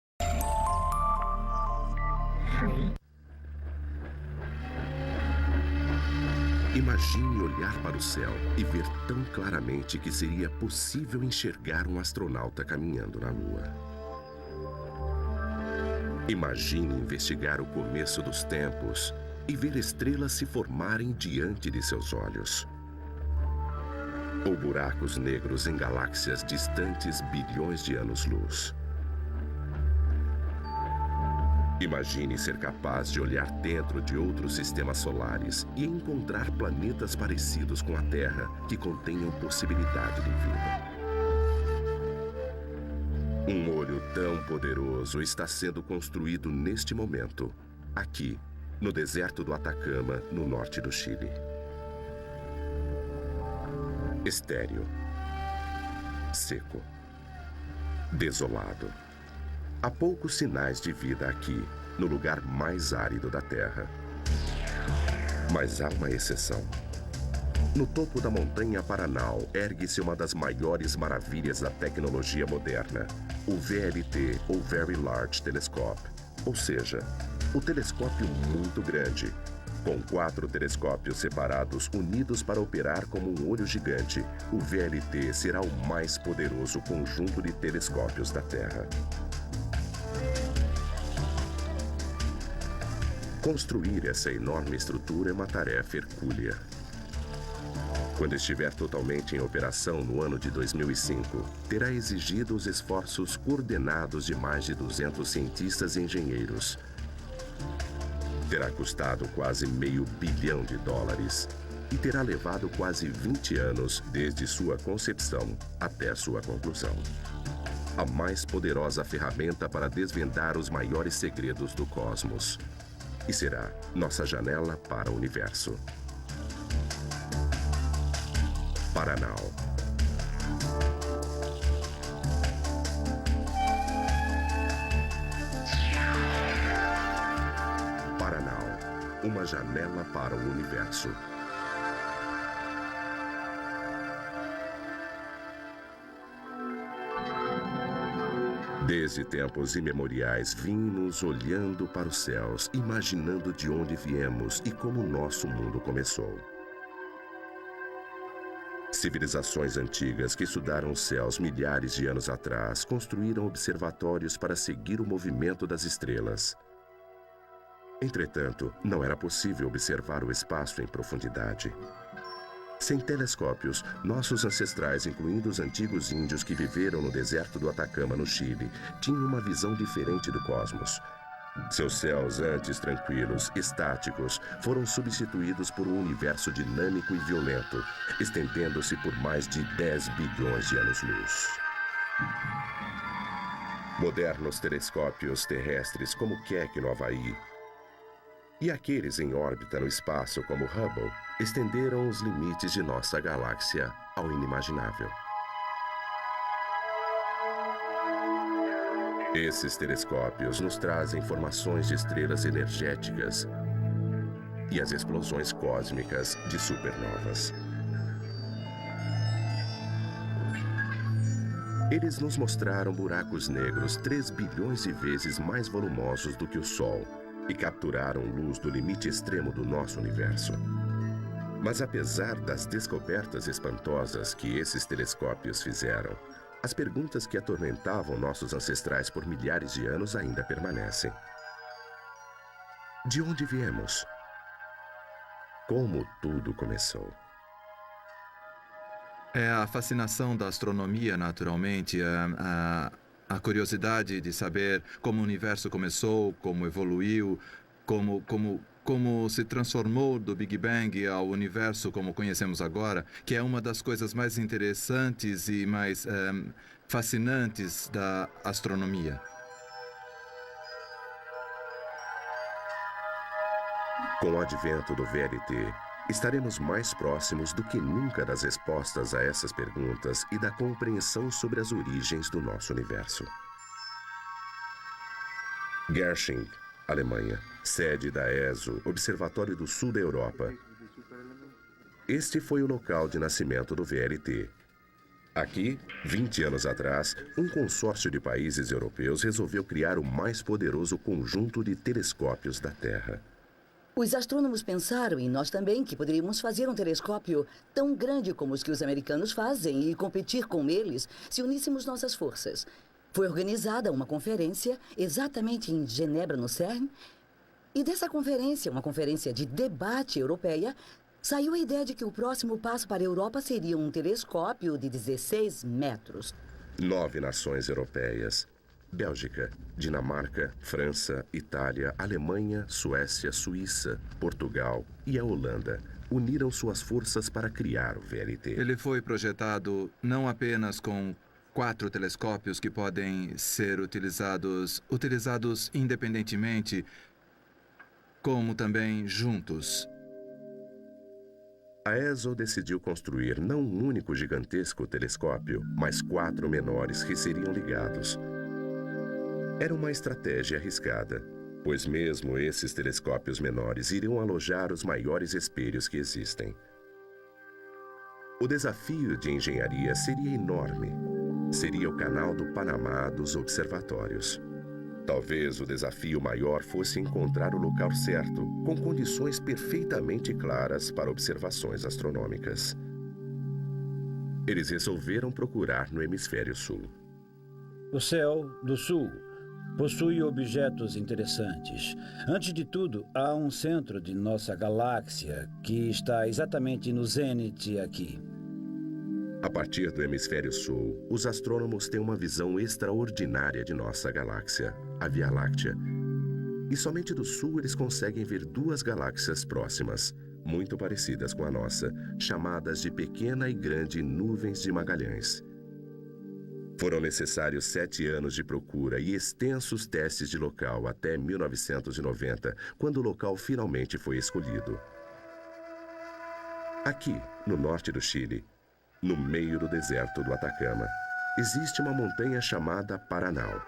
Imagine olhar para o céu e ver tão claramente que seria possível enxergar um astronauta caminhando na Lua. Imagine investigar o começo dos tempos e ver estrelas se formarem diante de seus olhos. Ou buracos negros em galáxias distantes bilhões de anos-luz. Imagine ser capaz de olhar dentro de outros sistemas solares e encontrar planetas parecidos com a Terra que contenham possibilidade de vida. Um olho tão poderoso está sendo construído neste momento, aqui, no deserto do Atacama, no norte do Chile. Estéril. Seco. Desolado. Há poucos sinais de vida aqui, no lugar mais árido da Terra. Mas há uma exceção. No topo da montanha Paranal ergue-se uma das maiores maravilhas da tecnologia moderna, o VLT, ou Very Large Telescope, ou seja, o telescópio muito grande. Com 4 telescópios separados unidos para operar como um olho gigante, o VLT será o mais poderoso conjunto de telescópios da Terra. Construir essa enorme estrutura é uma tarefa hercúlea. Quando estiver totalmente em operação no ano de 2005, terá exigido os esforços coordenados de mais de 200 cientistas e engenheiros. Terá custado quase $500 bilhão e terá levado quase 20 anos desde sua concepção até sua conclusão. A mais poderosa ferramenta para desvendar os maiores segredos do cosmos. E será nossa janela para o universo. Paranal. Paranal, uma janela para o universo. Desde tempos imemoriais vimos olhando para os céus, imaginando de onde viemos e como o nosso mundo começou. Civilizações antigas que estudaram os céus milhares de anos atrás construíram observatórios para seguir o movimento das estrelas. Entretanto, não era possível observar o espaço em profundidade. Sem telescópios, nossos ancestrais, incluindo os antigos índios que viveram no deserto do Atacama, no Chile, tinham uma visão diferente do cosmos. Seus céus, antes tranquilos, estáticos, foram substituídos por um universo dinâmico e violento, estendendo-se por mais de 10 bilhões de anos-luz. Modernos telescópios terrestres como o Keck no Havaí e aqueles em órbita no espaço como Hubble estenderam os limites de nossa galáxia ao inimaginável. Esses telescópios nos trazem formações de estrelas energéticas e as explosões cósmicas de supernovas. Eles nos mostraram buracos negros 3 bilhões de vezes mais volumosos do que o Sol e capturaram luz do limite extremo do nosso universo. Mas apesar das descobertas espantosas que esses telescópios fizeram, as perguntas que atormentavam nossos ancestrais por milhares de anos ainda permanecem. De onde viemos? Como tudo começou? É a fascinação da astronomia, naturalmente, a curiosidade de saber como o universo começou, como evoluiu, como se transformou do Big Bang ao universo como conhecemos agora, que é uma das coisas mais interessantes e mais fascinantes da astronomia. Com o advento do VLT, estaremos mais próximos do que nunca das respostas a essas perguntas e da compreensão sobre as origens do nosso universo. Garching, Alemanha, sede da ESO, Observatório do Sul da Europa. Este foi o local de nascimento do VLT. Aqui, 20 anos atrás, um consórcio de países europeus resolveu criar o mais poderoso conjunto de telescópios da Terra. Os astrônomos pensaram, e nós também, que poderíamos fazer um telescópio tão grande como os que os americanos fazem e competir com eles se uníssemos nossas forças. Foi organizada uma conferência exatamente em Genebra, no CERN, e dessa conferência, uma conferência de debate europeia, saiu a ideia de que o próximo passo para a Europa seria um telescópio de 16 metros. 9 nações europeias: Bélgica, Dinamarca, França, Itália, Alemanha, Suécia, Suíça, Portugal e a Holanda uniram suas forças para criar o VLT. Ele foi projetado não apenas com 4 telescópios que podem ser utilizados independentemente, como também juntos. A ESO decidiu construir não um único gigantesco telescópio, mas 4 menores que seriam ligados. Era uma estratégia arriscada, pois mesmo esses telescópios menores iriam alojar os maiores espelhos que existem. O desafio de engenharia seria enorme. Seria o canal do Panamá dos observatórios. Talvez o desafio maior fosse encontrar o local certo, com condições perfeitamente claras para observações astronômicas. Eles resolveram procurar no hemisfério sul. O céu do sul possui objetos interessantes. Antes de tudo, há um centro de nossa galáxia que está exatamente no zênite aqui. A partir do hemisfério sul, os astrônomos têm uma visão extraordinária de nossa galáxia, a Via Láctea. E somente do sul eles conseguem ver 2 galáxias próximas, muito parecidas com a nossa, chamadas de Pequena e Grande Nuvens de Magalhães. Foram necessários 7 anos de procura e extensos testes de local até 1990, quando o local finalmente foi escolhido. Aqui, no norte do Chile, no meio do deserto do Atacama, existe uma montanha chamada Paranal.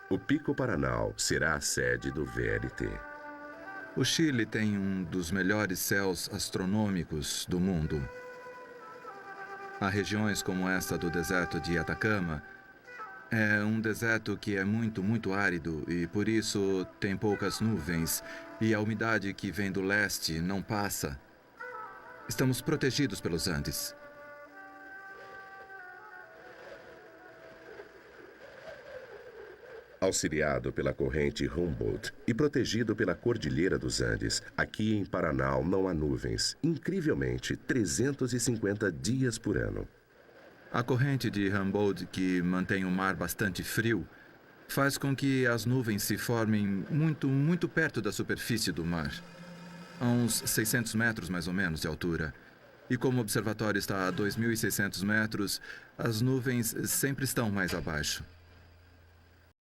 O Pico Paranal será a sede do VLT. O Chile tem um dos melhores céus astronômicos do mundo. Há regiões como esta do deserto de Atacama. É um deserto que é muito árido e, por isso, tem poucas nuvens e a umidade que vem do leste não passa. Estamos protegidos pelos Andes. Auxiliado pela corrente Humboldt e protegido pela Cordilheira dos Andes, aqui em Paranal não há nuvens, incrivelmente 350 dias por ano. A corrente de Humboldt, que mantém o mar bastante frio, faz com que as nuvens se formem muito perto da superfície do mar, a uns 600 metros mais ou menos de altura. E como o observatório está a 2.600 metros, as nuvens sempre estão mais abaixo.